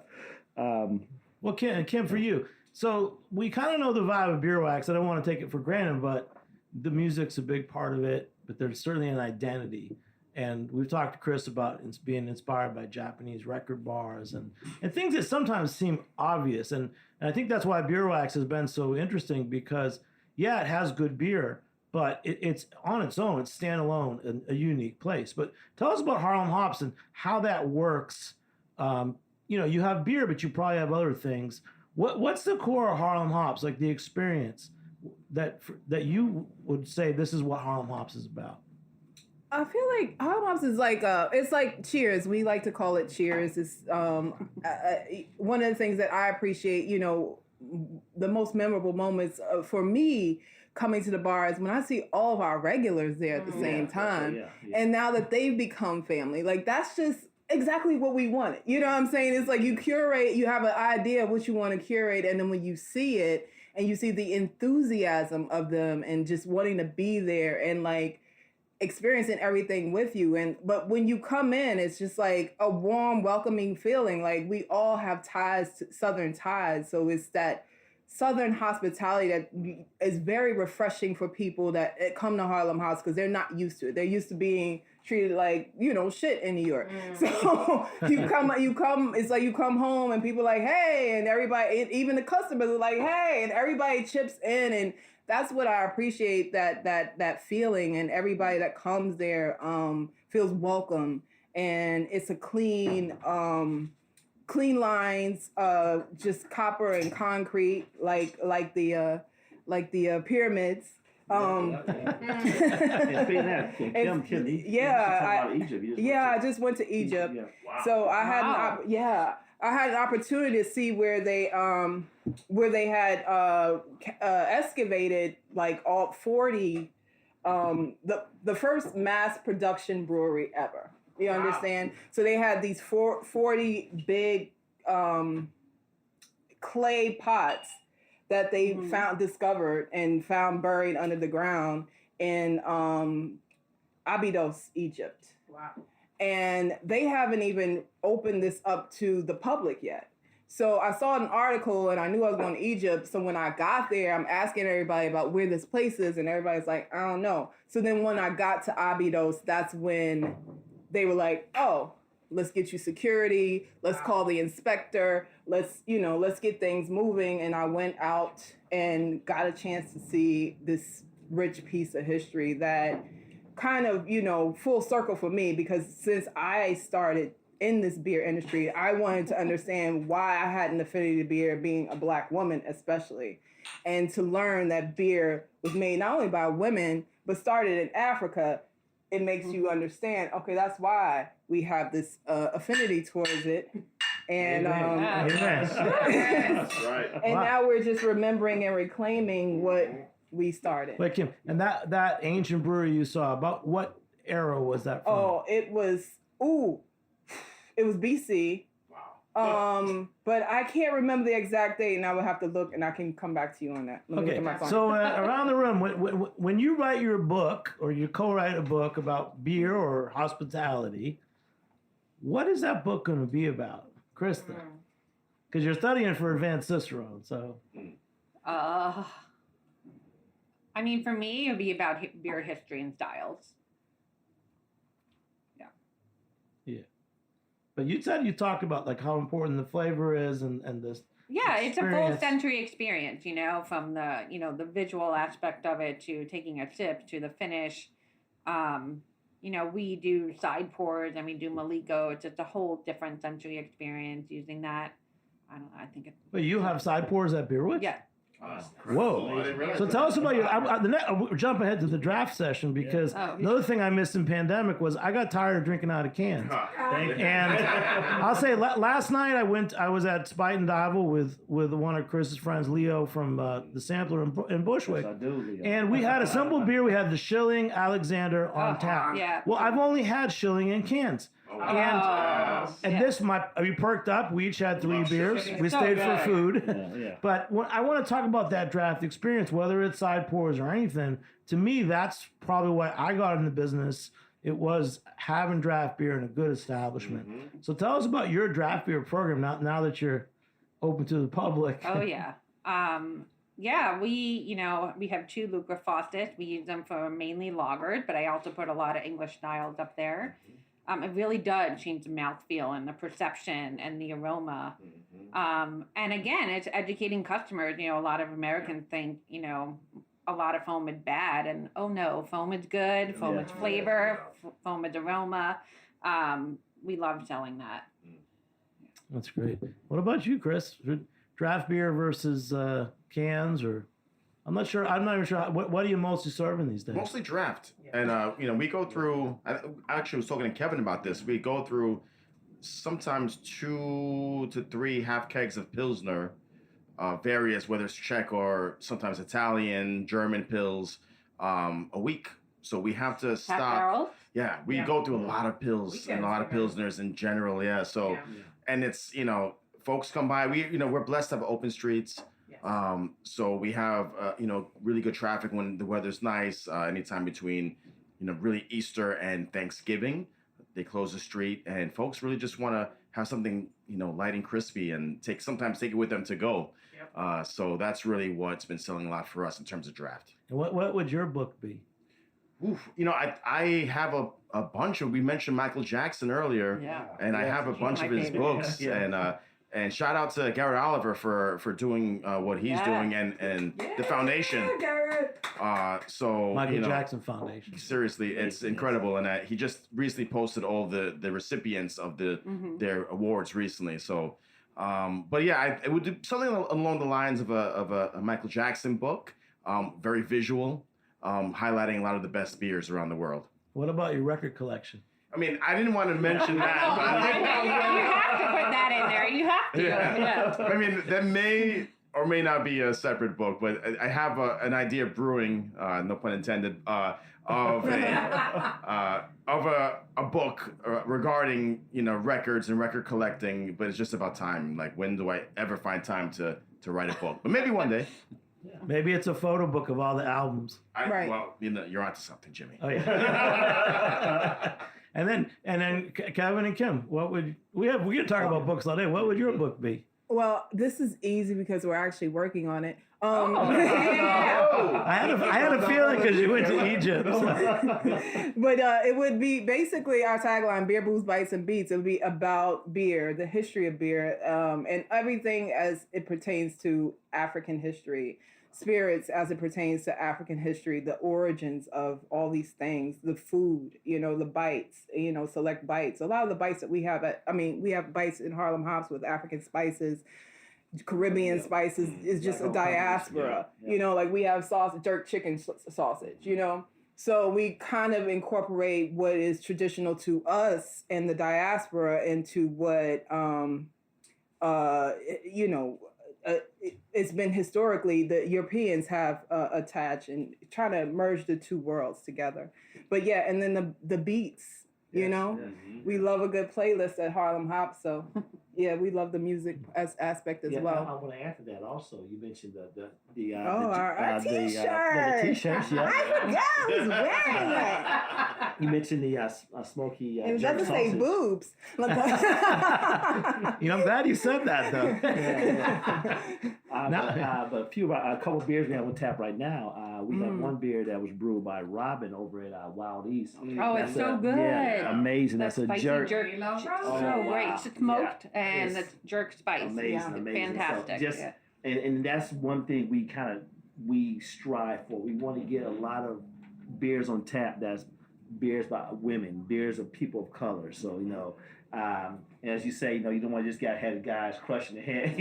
Well, Kim, for you, so we kind of know the vibe of Beer Wax. I don't want to take it for granted, but the music's a big part of it, but there's certainly an identity. And we've talked to Chris about being inspired by Japanese record bars and things that sometimes seem obvious. And I think that's why Beer Wax has been so interesting because, yeah, it has good beer, but it's on its own. It's standalone, a unique place. But tell us about Harlem Hops and how that works. You have beer, but you probably have other things. What's the core of Harlem Hops, like the experience that you would say this is what Harlem Hops is about? I feel like Harlem Hops is like it's like Cheers. We like to call it Cheers. It's one of the things that I appreciate. The most memorable moments for me coming to the bar is when I see all of our regulars there at the same time, and now that they've become family, like that's just exactly what we wanted. You know what I'm saying? It's like you curate, you have an idea of what you want to curate, and then when you see it and you see the enthusiasm of them and just wanting to be there and like experiencing everything with you. But when you come in, it's just like a warm, welcoming feeling. Like we all have Southern ties. So it's that Southern hospitality that is very refreshing for people that come to Harlem House because they're not used to it. They're used to being treated like, shit in New York. So you come, it's like you come home and people are like, hey, and everybody, even the customers are like, hey, and everybody chips in. And that's what I appreciate, that feeling, and everybody that comes there feels welcome, and it's a clean lines, just copper and concrete, like the pyramids. I just went to Egypt. Wow. So I had an opportunity to see where they had excavated like all 40, the first mass production brewery ever. You understand? So they had these 40 big clay pots that they discovered and found buried under the ground. in Abydos, Egypt. Wow. And they haven't even opened this up to the public yet. So I saw an article and I knew I was going to Egypt. So when I got there, I'm asking everybody about where this place is, and everybody's like, I don't know. So then when I got to Abydos, that's when they were like, oh, let's get you security. Let's call the inspector. Let's get things moving. And I went out and got a chance to see this rich piece of history that kind of, full circle for me, because since I started in this beer industry, I wanted to understand why I had an affinity to beer, being a Black woman especially, and to learn that beer was made not only by women, but started in Africa. It makes you understand, okay, that's why we have this affinity towards it. And That's right. and now we're just remembering and reclaiming what we started. But Kim, and that ancient brewery you saw, about what era was that from? Oh, it was BC. Wow. But I can't remember the exact date, and I would have to look, and I can come back to you on that. Let me look Okay, at my phone. so around the room, when you write your book or you co-write a book about beer or hospitality, what is that book going to be about, Krista? Because you're studying for advanced Cicerone, so. I mean, for me, it would be about beer history and styles. Yeah. But you said you talked about like how important the flavor is and this. Yeah, it's a full experience. sensory experience, from the, the visual aspect of it to taking a sip to the finish. We do side pours and we do Maliko. It's just a whole different sensory experience using that. I don't know, I think it's... But you have side pours at Beer Witch? Yeah. Whoa. So tell us about your... jump ahead to the draft session, because another thing I missed in pandemic was I got tired of drinking out of cans. And I'll say last night I was at Spite and Dival with one of Chris's friends, Leo from the Sampler in Bushwick. Yes, I do, Leo. And we had a simple beer. We had the Schilling Alexander on tap. Yeah. Well, I've only had Schilling in cans. We perked up. We each had 3 beers. We stayed for food. Yeah. But I want to talk about that draft experience, whether it's side pours or anything. To me, that's probably why I got in the business. It was having draft beer in a good establishment. Mm-hmm. So tell us about your draft beer program now that you're open to the public. Oh, yeah. We have 2 Lucra faucets. We use them for mainly lagered, but I also put a lot of English styles up there. It really does change the mouthfeel and the perception and the aroma. And again, it's educating customers. A lot of Americans think, a lot of foam is bad. And oh no, foam is good. Foam is flavor. Foam is aroma. We love selling that. That's great. What about you, Chris? Draft beer versus cans, or... I'm not even sure. What are you mostly serving these days? Mostly draft. And, we go through, I actually was talking to Kevin about this. We go through sometimes 2 to 3 half kegs of Pilsner, various, whether it's Czech or sometimes Italian, German Pils, a week. So we have to stop. Half barrels? Yeah, we go through a lot of Pils and a lot of Pilsners in general. Yeah. So, and it's, folks come by. We're blessed to have open streets. So we have, really good traffic when the weather's nice, anytime between, really Easter and Thanksgiving, they close the street, and folks really just want to have something, light and crispy and sometimes take it with them to go. Yep. So that's really what's been selling a lot for us in terms of draft. And what would your book be? Oof, I have a bunch of, we mentioned Michael Jackson earlier, and I have a bunch of his books, and shout out to Garrett Oliver for doing what he's doing and the foundation. Michael Jackson Foundation. Seriously, it's incredible, and he just recently posted all the recipients of their awards recently. So, it would do something along the lines of a Michael Jackson book, very visual, highlighting a lot of the best beers around the world. What about your record collection? I mean, I didn't want to mention that. You have to put that in there. You have to. Yeah. I mean, that may or may not be a separate book, but I have an idea of brewing, no pun intended, of a book regarding records and record collecting. But it's just about time. Like, when do I ever find time to write a book? But maybe one day. Maybe it's a photo book of all the albums. Right. Well, you're onto something, Jimmy. Oh yeah. and then Kevin and Kim, what would we can talk about books all day. What would your book be? Well, this is easy because we're actually working on it. I had a feeling because you went to Egypt. But it would be basically our tagline: beer, booze, bites, and beats. It would be about beer, the history of beer, and everything as it pertains to African history, spirits as it pertains to African history, the origins of all these things, the food, the bites, select bites. A lot of the bites that we have we have bites in Harlem Hops with African spices. Caribbean spices is just a diaspora. Like we have jerk chicken sausage, So we kind of incorporate what is traditional to us and the diaspora into what, it's been historically the Europeans have attached and trying to merge the two worlds together. But yeah, and then the beats, we love a good playlist at Harlem Hop. So yeah, we love the music aspect as well. I want to add to that also. You mentioned our t-shirts. The t-shirts, yeah. I forgot I was wearing it. You mentioned the smoky. It doesn't say boobs. I'm glad you said that though. But a couple of beers we have on tap right now. We have one beer that was brewed by Robin over at Wild East. Oh, it's so good. Yeah, amazing. That's a jerk. So great. Smoked and the jerk spice. Amazing. Fantastic. So and that's one thing we strive for. We want to get a lot of beers on tap that's beers by women, beers of people of color. So, and as you say, you don't want to just get head guys crushing the head,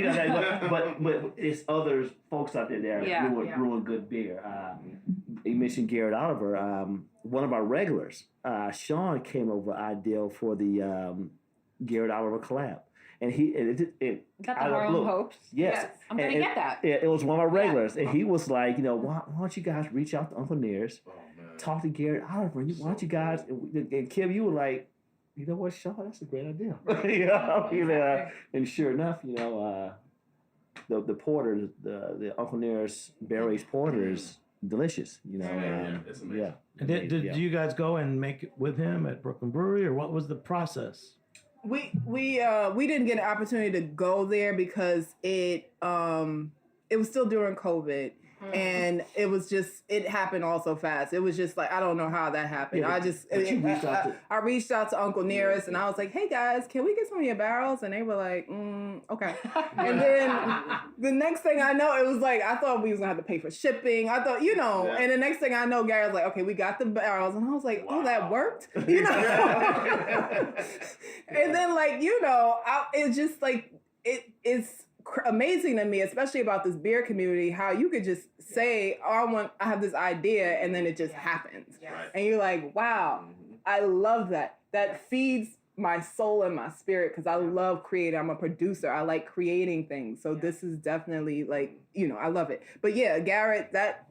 but it's other folks out there that are brewing good beer. You mentioned Garrett Oliver, one of our regulars. Sean came over with an idea for the Garrett Oliver collab. And got the Harlem Hopes. Yes. I'm going to get that. It was one of our regulars. And he was like, why don't you guys reach out to Uncle Nearest, talk to Garrett Oliver, why don't you guys, and Kim, you were like, you know what, Sean, that's a great idea. And sure enough, the porter, the Uncle Nearest Barry's porter is delicious, It's amazing. Yeah. And did you guys go and make it with him at Brooklyn Brewery, or what was the process? We didn't get an opportunity to go there because it was still during COVID. And it happened all so fast. It was just like, I don't know how that happened. Yeah, I reached out to Uncle Nearest and I was like, hey guys, can we get some of your barrels? And they were like, okay. And then the next thing I know, it was like, I thought we was gonna have to pay for shipping. I thought, and the next thing I know, Gary was like, okay, we got the barrels. And I was like, oh, that worked? And then it's just like, it's amazing to me, especially about this beer community, how you could just say, I have this idea, and then it just happens. Yes. And you're like, wow, I love that. That feeds my soul and my spirit because I love creating. I'm a producer. I like creating things. So this is definitely I love it. But yeah, Garrett, but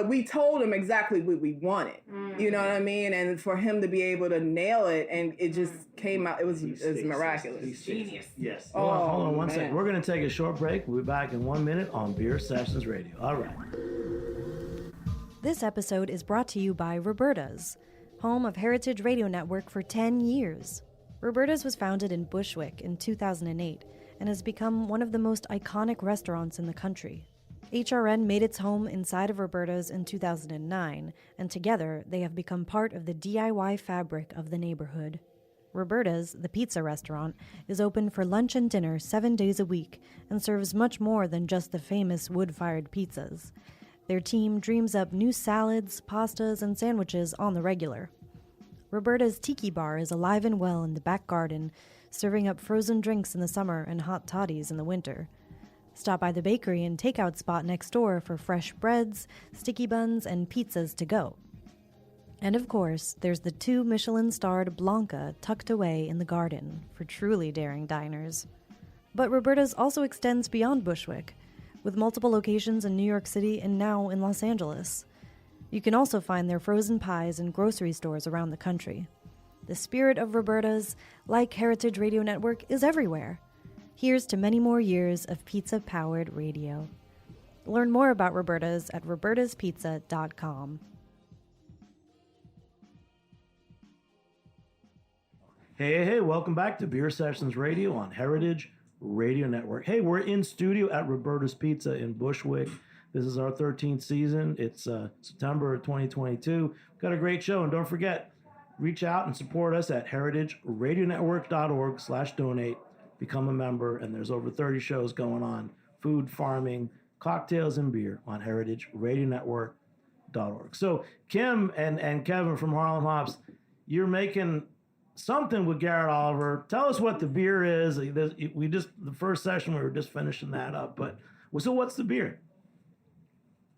we told him exactly what we wanted. You know what I mean? And for him to be able to nail it, and it just came out. It was miraculous. Genius. Yes. Hold on one second. We're going to take a short break. We'll be back in 1 minute on Beer Sessions Radio. All right. This episode is brought to you by Roberta's, home of Heritage Radio Network for 10 years. Roberta's was founded in Bushwick in 2008 and has become one of the most iconic restaurants in the country. HRN made its home inside of Roberta's in 2009, and together they have become part of the DIY fabric of the neighborhood. Roberta's, the pizza restaurant, is open for lunch and dinner 7 days a week and serves much more than just the famous wood-fired pizzas. Their team dreams up new salads, pastas, and sandwiches on the regular. Roberta's Tiki Bar is alive and well in the back garden, serving up frozen drinks in the summer and hot toddies in the winter. Stop by the bakery and takeout spot next door for fresh breads, sticky buns, and pizzas to go. And of course, there's the 2 Michelin-starred Blanca tucked away in the garden for truly daring diners. But Roberta's also extends beyond Bushwick, with multiple locations in New York City and now in Los Angeles. You can also find their frozen pies in grocery stores around the country. The spirit of Roberta's, like Heritage Radio Network, is everywhere. Here's to many more years of pizza-powered radio. Learn more about Roberta's at robertaspizza.com. Hey, welcome back to Beer Sessions Radio on Heritage Radio Network. Hey, we're in studio at Roberta's Pizza in Bushwick. This is our 13th season. It's September of 2022. We've got a great show, and don't forget, reach out and support us at heritageradionetwork.org/donate. Become a member, and there's over 30 shows going on. Food, farming, cocktails, and beer on heritageradionetwork.org. So Kim and Kevin from Harlem Hops, you're making something with Garrett Oliver. Tell us what the beer is. The first session, we were just finishing that up. But so what's the beer?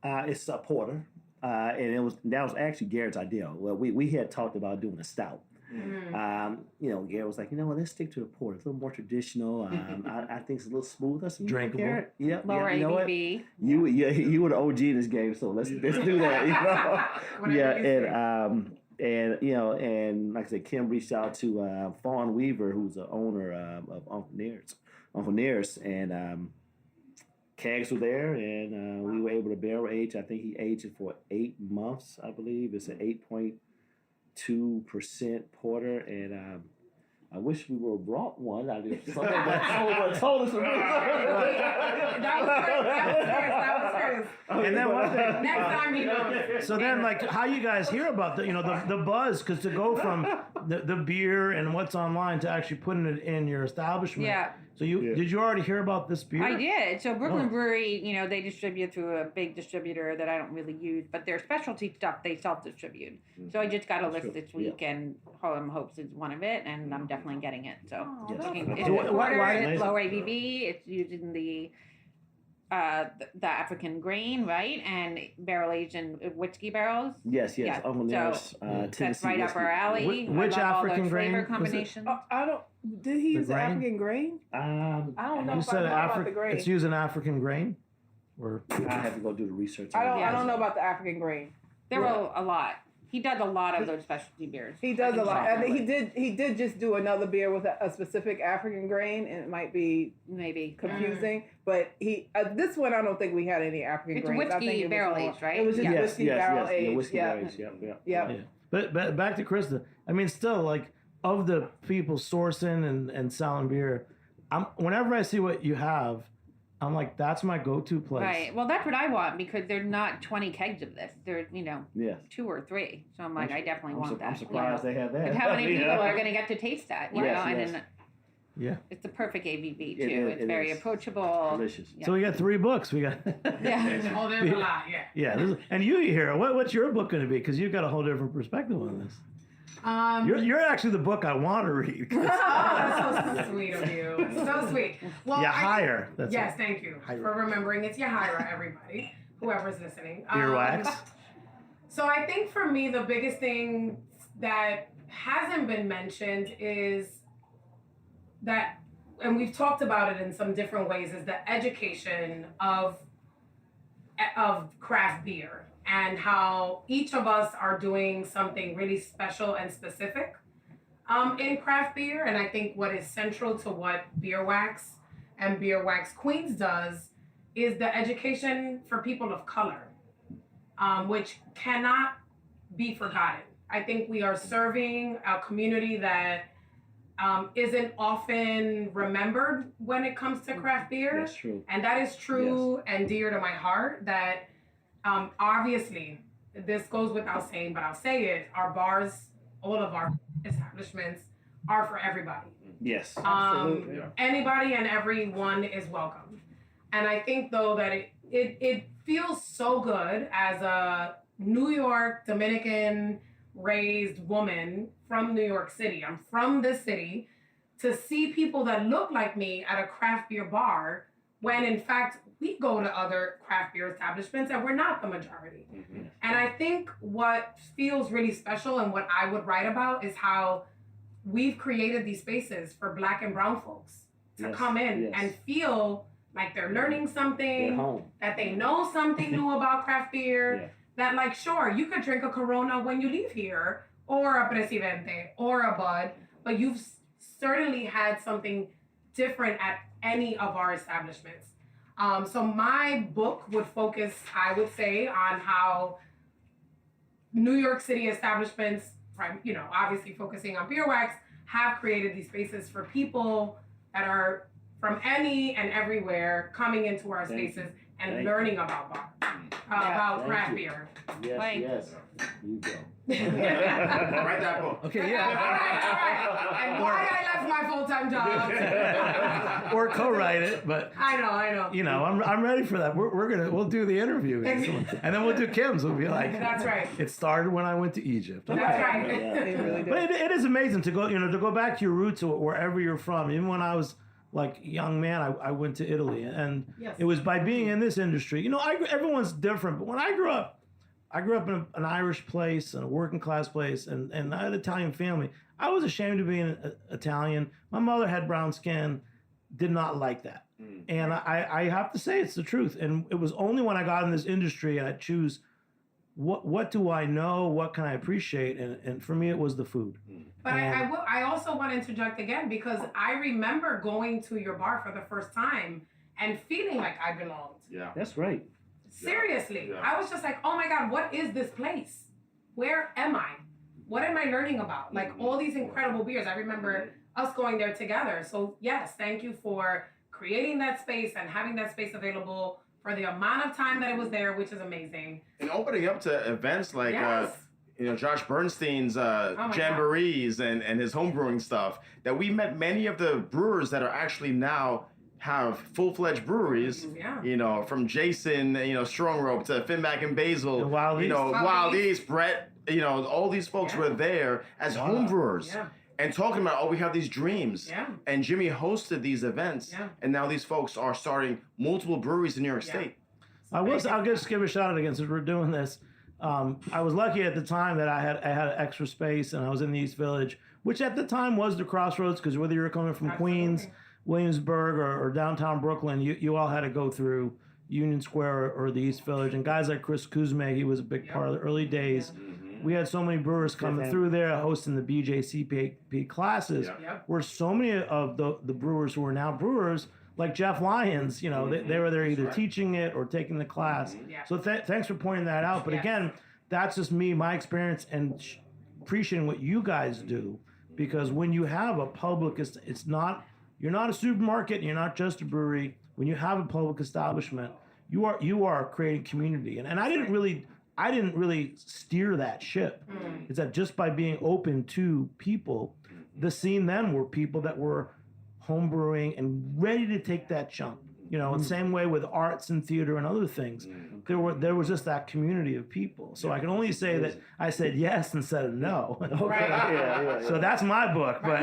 It's a porter, and that was actually Garrett's idea. Well, we had talked about doing a stout. Garrett was like, let's stick to a porter. It's a little more traditional. I think it's a little smoother. So, drinkable. Garrett, yeah, Lower ABV. You were the OG in this game, so let's do that. And like I said, Kim reached out to Fawn Weaver, who's the owner of Uncle Nearest, and kegs were there, and we were able to barrel age. I think he aged it for 8 months, I believe. It's an 8.2% porter, and I wish we would have brought one. I did. Someone told us. That was hers. And then one thing. Next time you know. So then, like, how you guys hear about the buzz? Because to go from the beer and what's online to actually putting it in your establishment. Yeah. So did you already hear about this beer? I did. So Brooklyn Brewery, they distribute through a big distributor that I don't really use, but their specialty stuff they self-distribute. So I just got a list this week, and Harlem Hopes is one of it, and I'm definitely getting it. So it's a porter, it's low ABV, it's using the African grain, right, and barrel aged in whiskey barrels. Yes. Uncle Nearest, that's right up our alley. Which African grain? Flavor combinations. I don't. Did he use African grain? I don't know. You said about the grain. It's using African grain, or I have to go do the research. I don't know about the African grain. There were a lot. He does a lot of those specialty beers. He does a lot. I think he did just do another beer with a specific African grain, and it might be maybe confusing. But this one, I don't think we had any African grains. It's whiskey barrel aged, right? It was just whiskey barrel aged. Whiskey barrel aged. Yeah. But back to Krista. I mean, still, like, of the people sourcing and selling beer, whenever I see what you have, I'm like, that's my go-to place. Right. Well, that's what I want, because there's not 20 kegs of this. There's, 2 or 3. So I'm like, I definitely want that. I'm surprised they have that. And how many people are going to get to taste that? You know, and yeah, it's the perfect ABV too. It's very approachable. Delicious. Yeah. So we got 3 books. We got There's a lot. yeah. And you here? What's your book going to be? Because you've got a whole different perspective on this. You're actually the book I want to read. Oh, that's so sweet of you. So sweet. Well, Yahira. Yes, thank you for remembering. It's Yahira, everybody, whoever's listening. Beer wax. So I think for me, the biggest thing that hasn't been mentioned is that, and we've talked about it in some different ways, is the education of craft beer. And how each of us are doing something really special and specific in craft beer. And I think what is central to what Beer Wax and Beer Wax Queens does is the education for people of color, which cannot be forgotten. I think we are serving a community that isn't often remembered when it comes to craft beer. That's true. And that is true and dear to my heart, that obviously, this goes without saying, but I'll say it, our bars, all of our establishments are for everybody. Yes. Absolutely. Anybody and everyone is welcome. And I think, though, that it feels so good as a New York Dominican raised woman from New York City. I'm from this city, to see people that look like me at a craft beer bar, when in fact we go to other craft beer establishments and we're not the majority. Mm-hmm. And I think what feels really special and what I would write about is how we've created these spaces for Black and brown folks to come in and feel like they're learning something, that they know something new about craft beer, that, like, sure, you could drink a Corona when you leave here, or a Presidente, or a Bud, but you've certainly had something different at any of our establishments. So my book would focus, I would say, on how New York City establishments, obviously focusing on beer wax, have created these spaces for people that are from any and everywhere coming into our spaces and learning about craft beer. Yes. You go. Write that book. Okay, All right. And why I left my full-time job. or co-write it, but I know. you know, I'm ready for that. We'll do the interview, and then we'll do Kim's. We'll be like, That's right. It started when I went to Egypt. That's right. It really But does. it is amazing to go back to your roots, wherever you're from. Even when I was like a young man, I went to Italy, and Yes. it was by being in this industry. Everyone's different, but when I grew up in an Irish place and a working class place, and I had an Italian family. I was ashamed of being Italian. My mother had brown skin, did not like that. And I have to say it's the truth. And it was only when I got in this industry and I choose what do I know, what can I appreciate, and for me it was the food. But I also want to interject again, because I remember going to your bar for the first time and feeling like I belonged. Yeah. That's right. Seriously. Yeah. I was just like, oh my God, what is this place? Where am I? What am I learning about? Like all these incredible beers. I remember us going there together. So yes, thank you for creating that space and having that space available for the amount of time that it was there, which is amazing. And opening up to events like Yes. Josh Bernstein's my jamborees and his homebrewing stuff, that we met many of the brewers that are actually now have full-fledged breweries, Yeah. From Jason, Strong Rope to Finback and Basil, And Wild East. Wild East, Brett, all these folks were there as home brewers. Yeah. And talking about, we have these dreams. Yeah. And Jimmy hosted these events, Yeah. and now these folks are starting multiple breweries in New York Yeah. State. I'll just give a shout out again since we're doing this. I was lucky at the time that I had extra space and I was in the East Village, which at the time was the crossroads, because whether you're coming from Queens, Williamsburg, or downtown Brooklyn, you all had to go through Union Square or the East Village. And guys like Chris Kuzme, he was a big part of the early days. We had so many brewers coming through there, hosting the BJCP classes, where so many of the brewers who are now brewers, like Jeff Lyons, they were there either teaching it or taking the class. Yeah. So thanks for pointing that out. But again, that's just me, my experience, and appreciating what you guys do. Because when you have a public, you're not a supermarket, and you're not just a brewery. When you have a public establishment, you are creating community. And I didn't really steer that ship. It's that just by being open to people, the scene then were people that were homebrewing and ready to take that jump. The same way with arts and theater and other things. There was just that community of people. So I can only say that I said yes instead of no. Yeah. So that's my book, but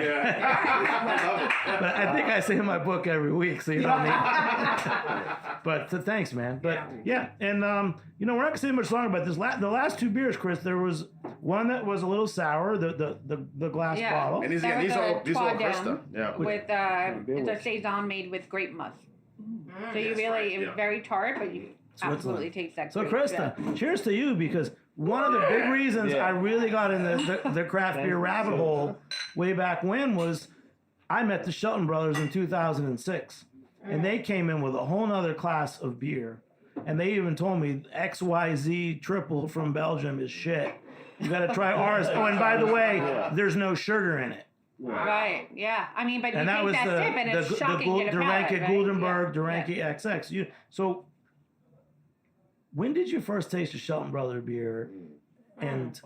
but I think I say my book every week, so you know what I mean. But thanks, man. But yeah, and we're not gonna say much longer about this. The last two beers, Chris, there was one that was a little sour, the glass bottle. And these are all Krista. Yeah. With it's a saison made with grape must. So you really, it was very tart, but you absolutely taste that. So grape. Krista, cheers to you, because one of the big reasons I really got in the craft beer rabbit hole way back when was I met the Shelton brothers in 2006, and they came in with a whole nother class of beer, and they even told me XYZ triple from Belgium is shit. You got to try ours. Oh, and by the way, there's no sugar in it. Right. Yeah. I mean, but you And that take was that sip and it's shocking to the palate, Duranke right? Guldenberg, Yeah. Duranke XX. So, when did you first taste a Shelton Brother beer? And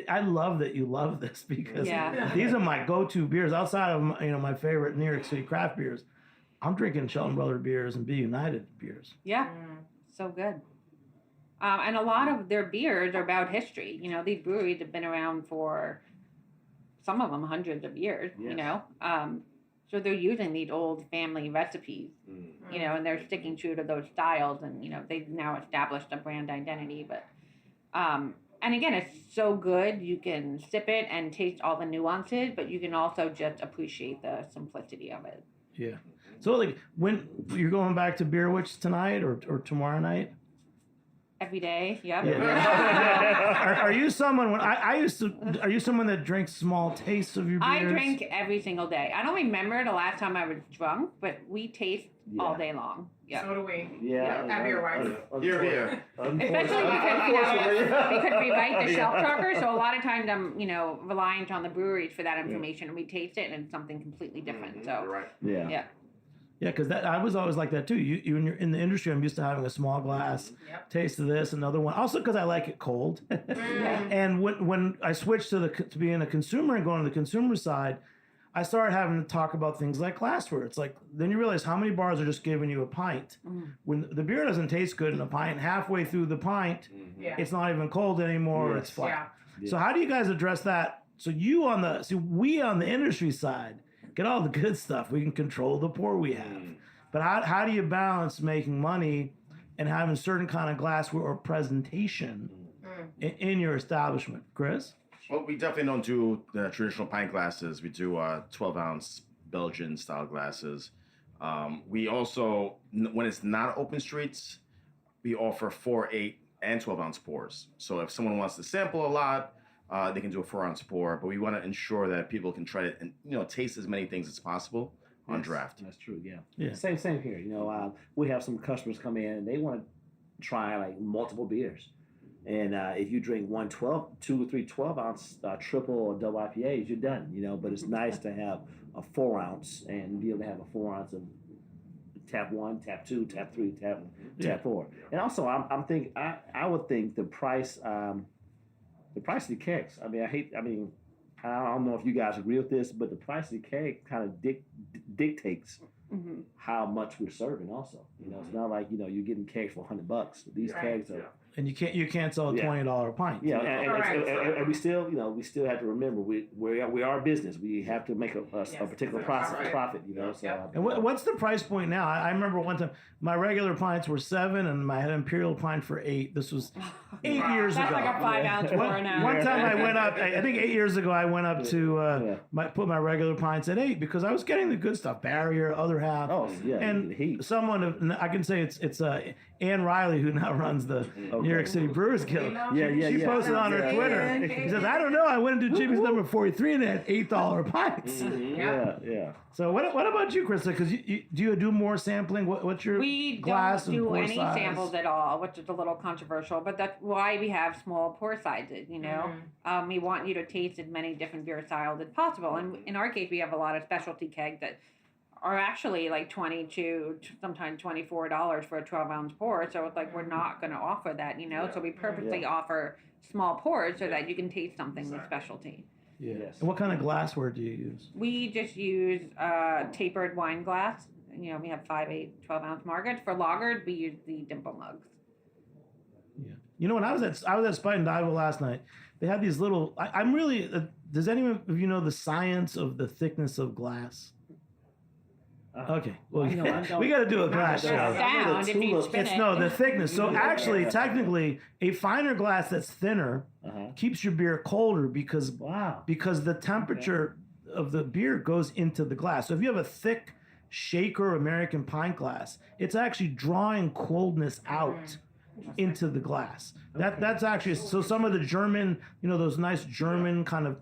I love that you love this, because these are my go-to beers outside of my favorite New York City craft beers. I'm drinking Shelton Brother beers and Be United beers. Yeah. So good. And a lot of their beers are about history. These breweries have been around for some of them hundreds of years, so they're using these old family recipes, and they're sticking true to those styles, and, they've now established a brand identity, but, and again, it's so good. You can sip it and taste all the nuances, but you can also just appreciate the simplicity of it. Yeah. So, when you're going back to Beer Witch tonight or tomorrow night? Every day, yep. Are you someone when I used to? Are you someone that drinks small tastes of your beers? I drink every single day. I don't remember the last time I was drunk, but we taste all day long. Yeah. So do we. Yeah. At Beer Wax. Here. Especially because we write the shelf tracker, so a lot of times I'm, reliant on the breweries for that information, and we taste it, and it's something completely different. So, You're right. yeah. Yeah, because I was always like that too. You when you're in the industry, I'm used to having a small glass, taste of this, another one. Also because I like it cold. And when I switched to being a consumer and going to the consumer side, I started having to talk about things like glassware. It's like then you realize how many bars are just giving you a pint. When the beer doesn't taste good in a pint, halfway through the pint, it's not even cold anymore. It's flat. So how do you guys address that? So we on the industry side get all the good stuff. We can control the pour we have. But how do you balance making money and having certain kind of glassware or presentation in your establishment? Chris? Well, we definitely don't do the traditional pint glasses. We do 12-ounce Belgian style glasses. We also, when it's not open streets, we offer 4, 8, and 12-ounce pours. So if someone wants to sample a lot, they can do a 4-ounce pour, but we want to ensure that people can try it and taste as many things as possible on draft. That's true. Yeah. Same here. We have some customers come in and they want to try like multiple beers, and if you drink 2 or 3 12-ounce triple or double IPAs, you're done. But it's nice to have a 4-ounce and be able to have a 4-ounce of tap 1, tap 2, tap 3, tap 4. And also, I'm thinking I would think the price. The price of the kegs. I don't know if you guys agree with this, but the price of the keg kind of dictates how much we're serving. Also, it's not like you're getting kegs for $100. These kegs are. And you can't sell a $20 pint. Yeah, and we still have to remember we are a business. We have to make a particular profit. So. And what's the price point now? I remember one time my regular pints were $7, and I had imperial pint for $8. This was 8 years ago. That's like a 5-ounce pour now. One time I went up. I think 8 years ago I went up to put my regular pints at $8 because I was getting the good stuff. Barrier, other half. Oh yeah. And someone I can say it's Ann Riley, who now runs the New York City Brewers Guild. She posted on her Twitter. She says, I don't know, I went into Jimmy's number 43 and they had $8 pints. Yeah. So what about you, Krista? Because do you do more sampling? What's your glass and pour size? We don't do any samples at all, which is a little controversial, but that's why we have small pour sizes, We want you to taste as many different beer styles as possible. And in our case, we have a lot of specialty kegs that are actually like $22, sometimes $24 for a 12-ounce pour. So it's like we're not going to offer that, So we purposely offer small pours so that you can taste something with specialty. Yes. And what kind of glassware do you use? We just use tapered wine glass. We have 5, 8, 12-ounce markets. For lagers, we use the dimple mugs. Yeah. When I was at Spite and Dival last night, they had these little. I'm really. Does anyone of you know the science of the thickness of glass? Okay, well, we got to do a glass show. The thickness. So actually, technically, a finer glass that's thinner keeps your beer colder because the temperature of the beer goes into the glass. So if you have a thick shaker American pint glass, it's actually drawing coldness out into the glass. That's actually so. Some of the German, those nice German kind of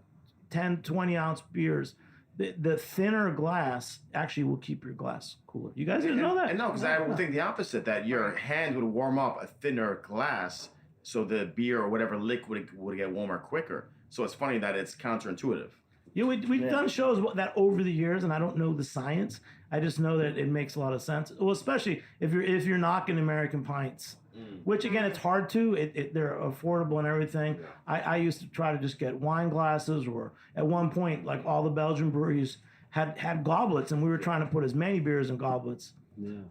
10, 20 ounce beers. The thinner glass actually will keep your glass cooler. You guys didn't know that? No, because I would think the opposite, that your hand would warm up a thinner glass so the beer or whatever liquid would get warmer quicker. So it's funny that it's counterintuitive. Yeah, we've done shows that over the years, and I don't know the science. I just know that it makes a lot of sense. Well, especially if you're knocking American pints, which again, it's hard to. They're affordable and everything. I used to try to just get wine glasses, or at one point, like all the Belgian breweries had goblets, and we were trying to put as many beers in goblets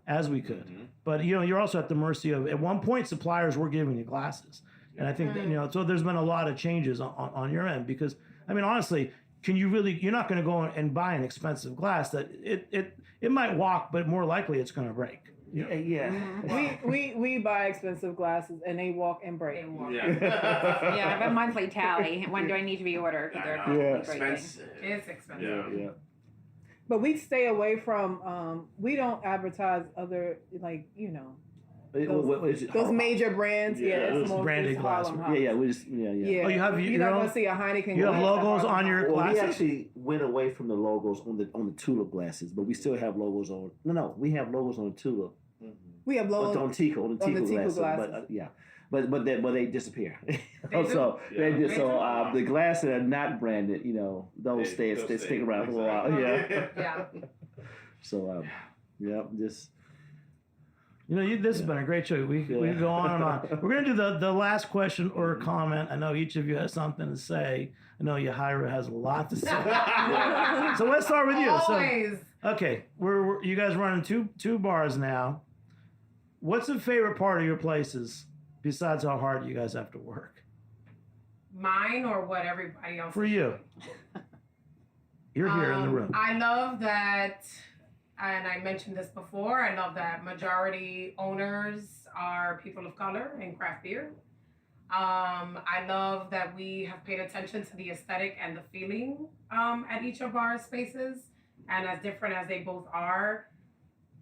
as we could. But you're also at the mercy of. At one point, suppliers were giving you glasses, and I think that, so there's been a lot of changes on your end because honestly. Can you really? You're not going to go and buy an expensive glass that it might walk, but more likely it's going to break. Yeah. We buy expensive glasses and they walk and break. I have a monthly tally. When do I need to be ordered? It's expensive. Yeah. But we stay away from. We don't advertise other What is it? Those major brands, it's more branded glass. Harlem Hops. Yeah, we just yeah. Oh, you have You're not gonna see a Heineken. You have glass at logos Harlem on your Hops. Well, we glasses? actually went away from the logos on the tulip glasses, but we still have logos on. No, we have logos on the tulip. We have logos On Tico glasses. But they disappear. The glasses that are not branded, those stick around for a while. Yeah. So just. This has been a great show. We can go on and on. We're going to do the last question or comment. I know each of you has something to say. I know Yahira has a lot to say. So let's start with you. Always. So, okay, we're you guys running two bars now. What's the favorite part of your places besides how hard you guys have to work? Mine or what everybody else? For you. You're here in the room. I love that. And I mentioned this before, I love that majority owners are people of color in craft beer. I love that we have paid attention to the aesthetic and the feeling at each of our spaces. And as different as they both are,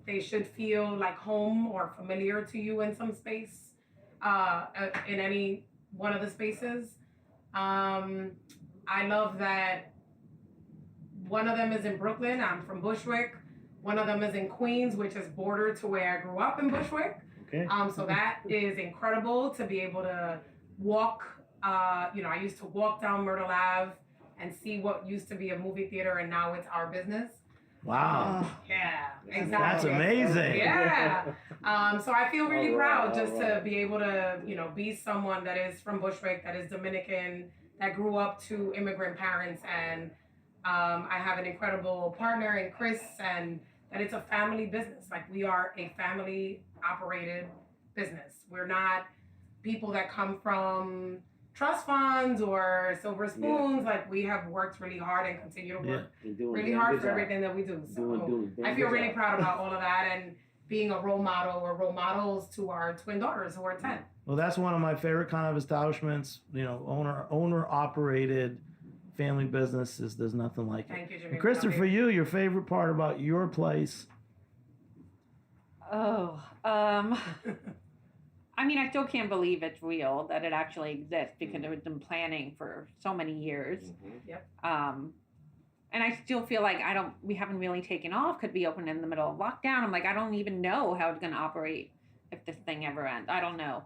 they should feel like home or familiar to you in some space, in any one of the spaces. I love that one of them is in Brooklyn. I'm from Bushwick. One of them is in Queens, which is bordered to where I grew up in Bushwick. Okay. So that is incredible to be able to walk. I used to walk down Myrtle Ave and see what used to be a movie theater, and now it's our business. Wow. Yeah, exactly. That's amazing. Yeah. So I feel really proud just to be able to, be someone that is from Bushwick, that is Dominican, that grew up to immigrant parents, and I have an incredible partner in Chris, and that it's a family business. Like, we are a family operated business. We're not people that come from trust funds or silver spoons. Like, we have worked really hard and continue to work really hard for everything that we do. So I feel really proud about all of that, and being a role model or role models to our twin daughters who are 10. Well, that's one of my favorite kind of establishments, owner operated family businesses. There's nothing like it. Thank you, Jimmy. And Krista, for you, your favorite part about your place? I still can't believe it's real, that it actually exists, because I've been planning for so many years. Yep. And I still feel like we haven't really taken off. Could be open in the middle of lockdown. I'm like, I don't even know how it's going to operate if this thing ever ends. I don't know.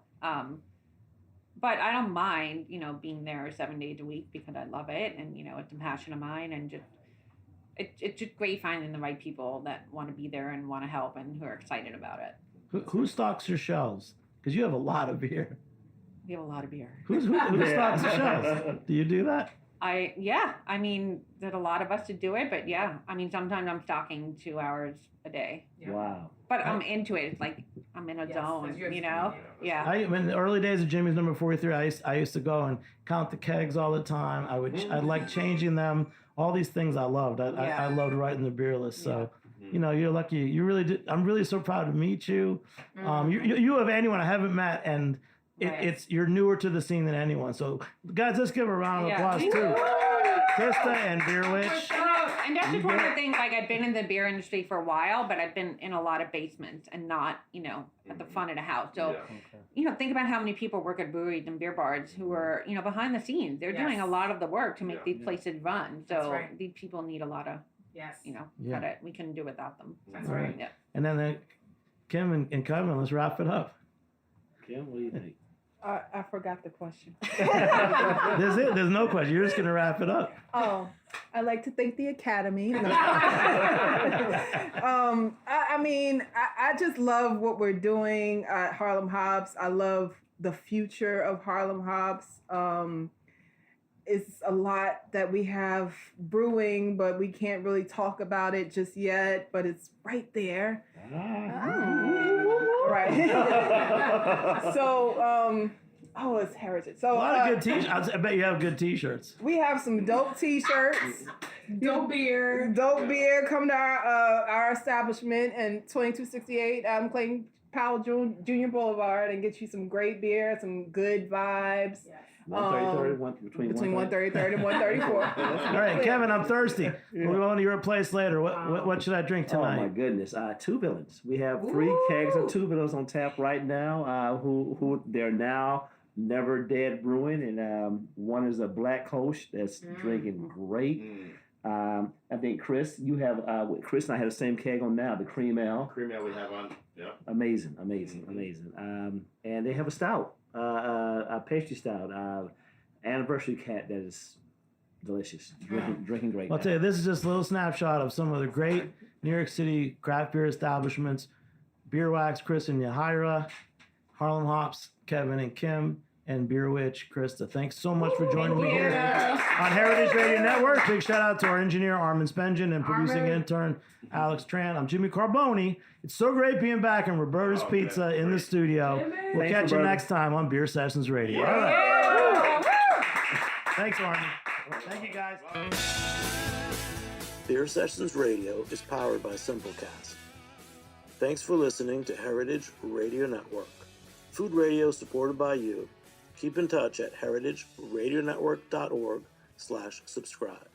But I don't mind, being there 7 days a week, because I love it, and it's a passion of mine, and it's just great finding the right people that want to be there and want to help and who are excited about it. Who stocks your shelves? Because you have a lot of beer. We have a lot of beer. Who stocks the shelves? Do you do that? There's a lot of us to do it, but sometimes I'm stocking 2 hours a day. Yeah. Wow. But I'm into it. It's like I'm in a zone, Yeah. In the early days of Jimmy's Number 43, I used to go and count the kegs all the time. I'd like changing them. All these things I loved. I loved writing the beer list. So, you're lucky. You really did. I'm really so proud to meet you. You have anyone I haven't met, and you're newer to the scene than anyone. So, guys, let's give a round of applause too. Krista and Beer Witch. And that's just one of the things, like, I've been in the beer industry for a while, but I've been in a lot of basements and not, at the front of the house. So, think about how many people work at breweries and beer bars who are, behind the scenes. They're doing a lot of the work to make these places run. So these people need a lot of, credit. We couldn't do without them. That's right. Yeah. And then Kim and Kevin, let's wrap it up. Kim, what do you think? I forgot the question. That's it. There's no question. You're just going to wrap it up. Oh, I'd like to thank the Academy. I just love what we're doing at Harlem Hops. I love the future of Harlem Hops. It's a lot that we have brewing, but we can't really talk about it just yet, but it's right there. Right. So, it's heritage. So a lot of good t-shirts. I bet you have good t-shirts. We have some dope t-shirts. Dope beer. Dope beer. Come to our establishment in 2268 Clayton Powell Junior Boulevard and get you some great beer, some good vibes. Yes. Between 1:33 and 1:34. All right, Kevin, I'm thirsty. We're going to your place later. What should I drink tonight? Oh my goodness, two villains. We have 3 kegs of 2 villains on tap right now. Who they're now Never Dead Brewing, and one is a Black Coast that's drinking great. I think Chris, you have Chris and I have the same keg on now, the Cream Ale. Cream Ale we have on. Yeah. Amazing. And they have a stout, a pastry stout, anniversary cat that is delicious. Drinking great. I'll tell you, this is just a little snapshot of some of the great New York City craft beer establishments. Beer Wax, Chris and Yahira, Harlem Hops, Kevin and Kim, and Beer Witch, Krista. Thanks so much for joining me here on Heritage Radio Network. Big shout out to our engineer, Armin Spengen, and producing intern, Alex Tran. I'm Jimmy Carboni. It's so great being back in Roberta's Pizza in the studio. We'll catch you next time on Beer Sessions Radio. All right. Thanks, Armin. Thank you, guys. Beer Sessions Radio is powered by Simplecast. Thanks for listening to Heritage Radio Network. Food radio supported by you. Keep in touch at heritageradionetwork.org/subscribe.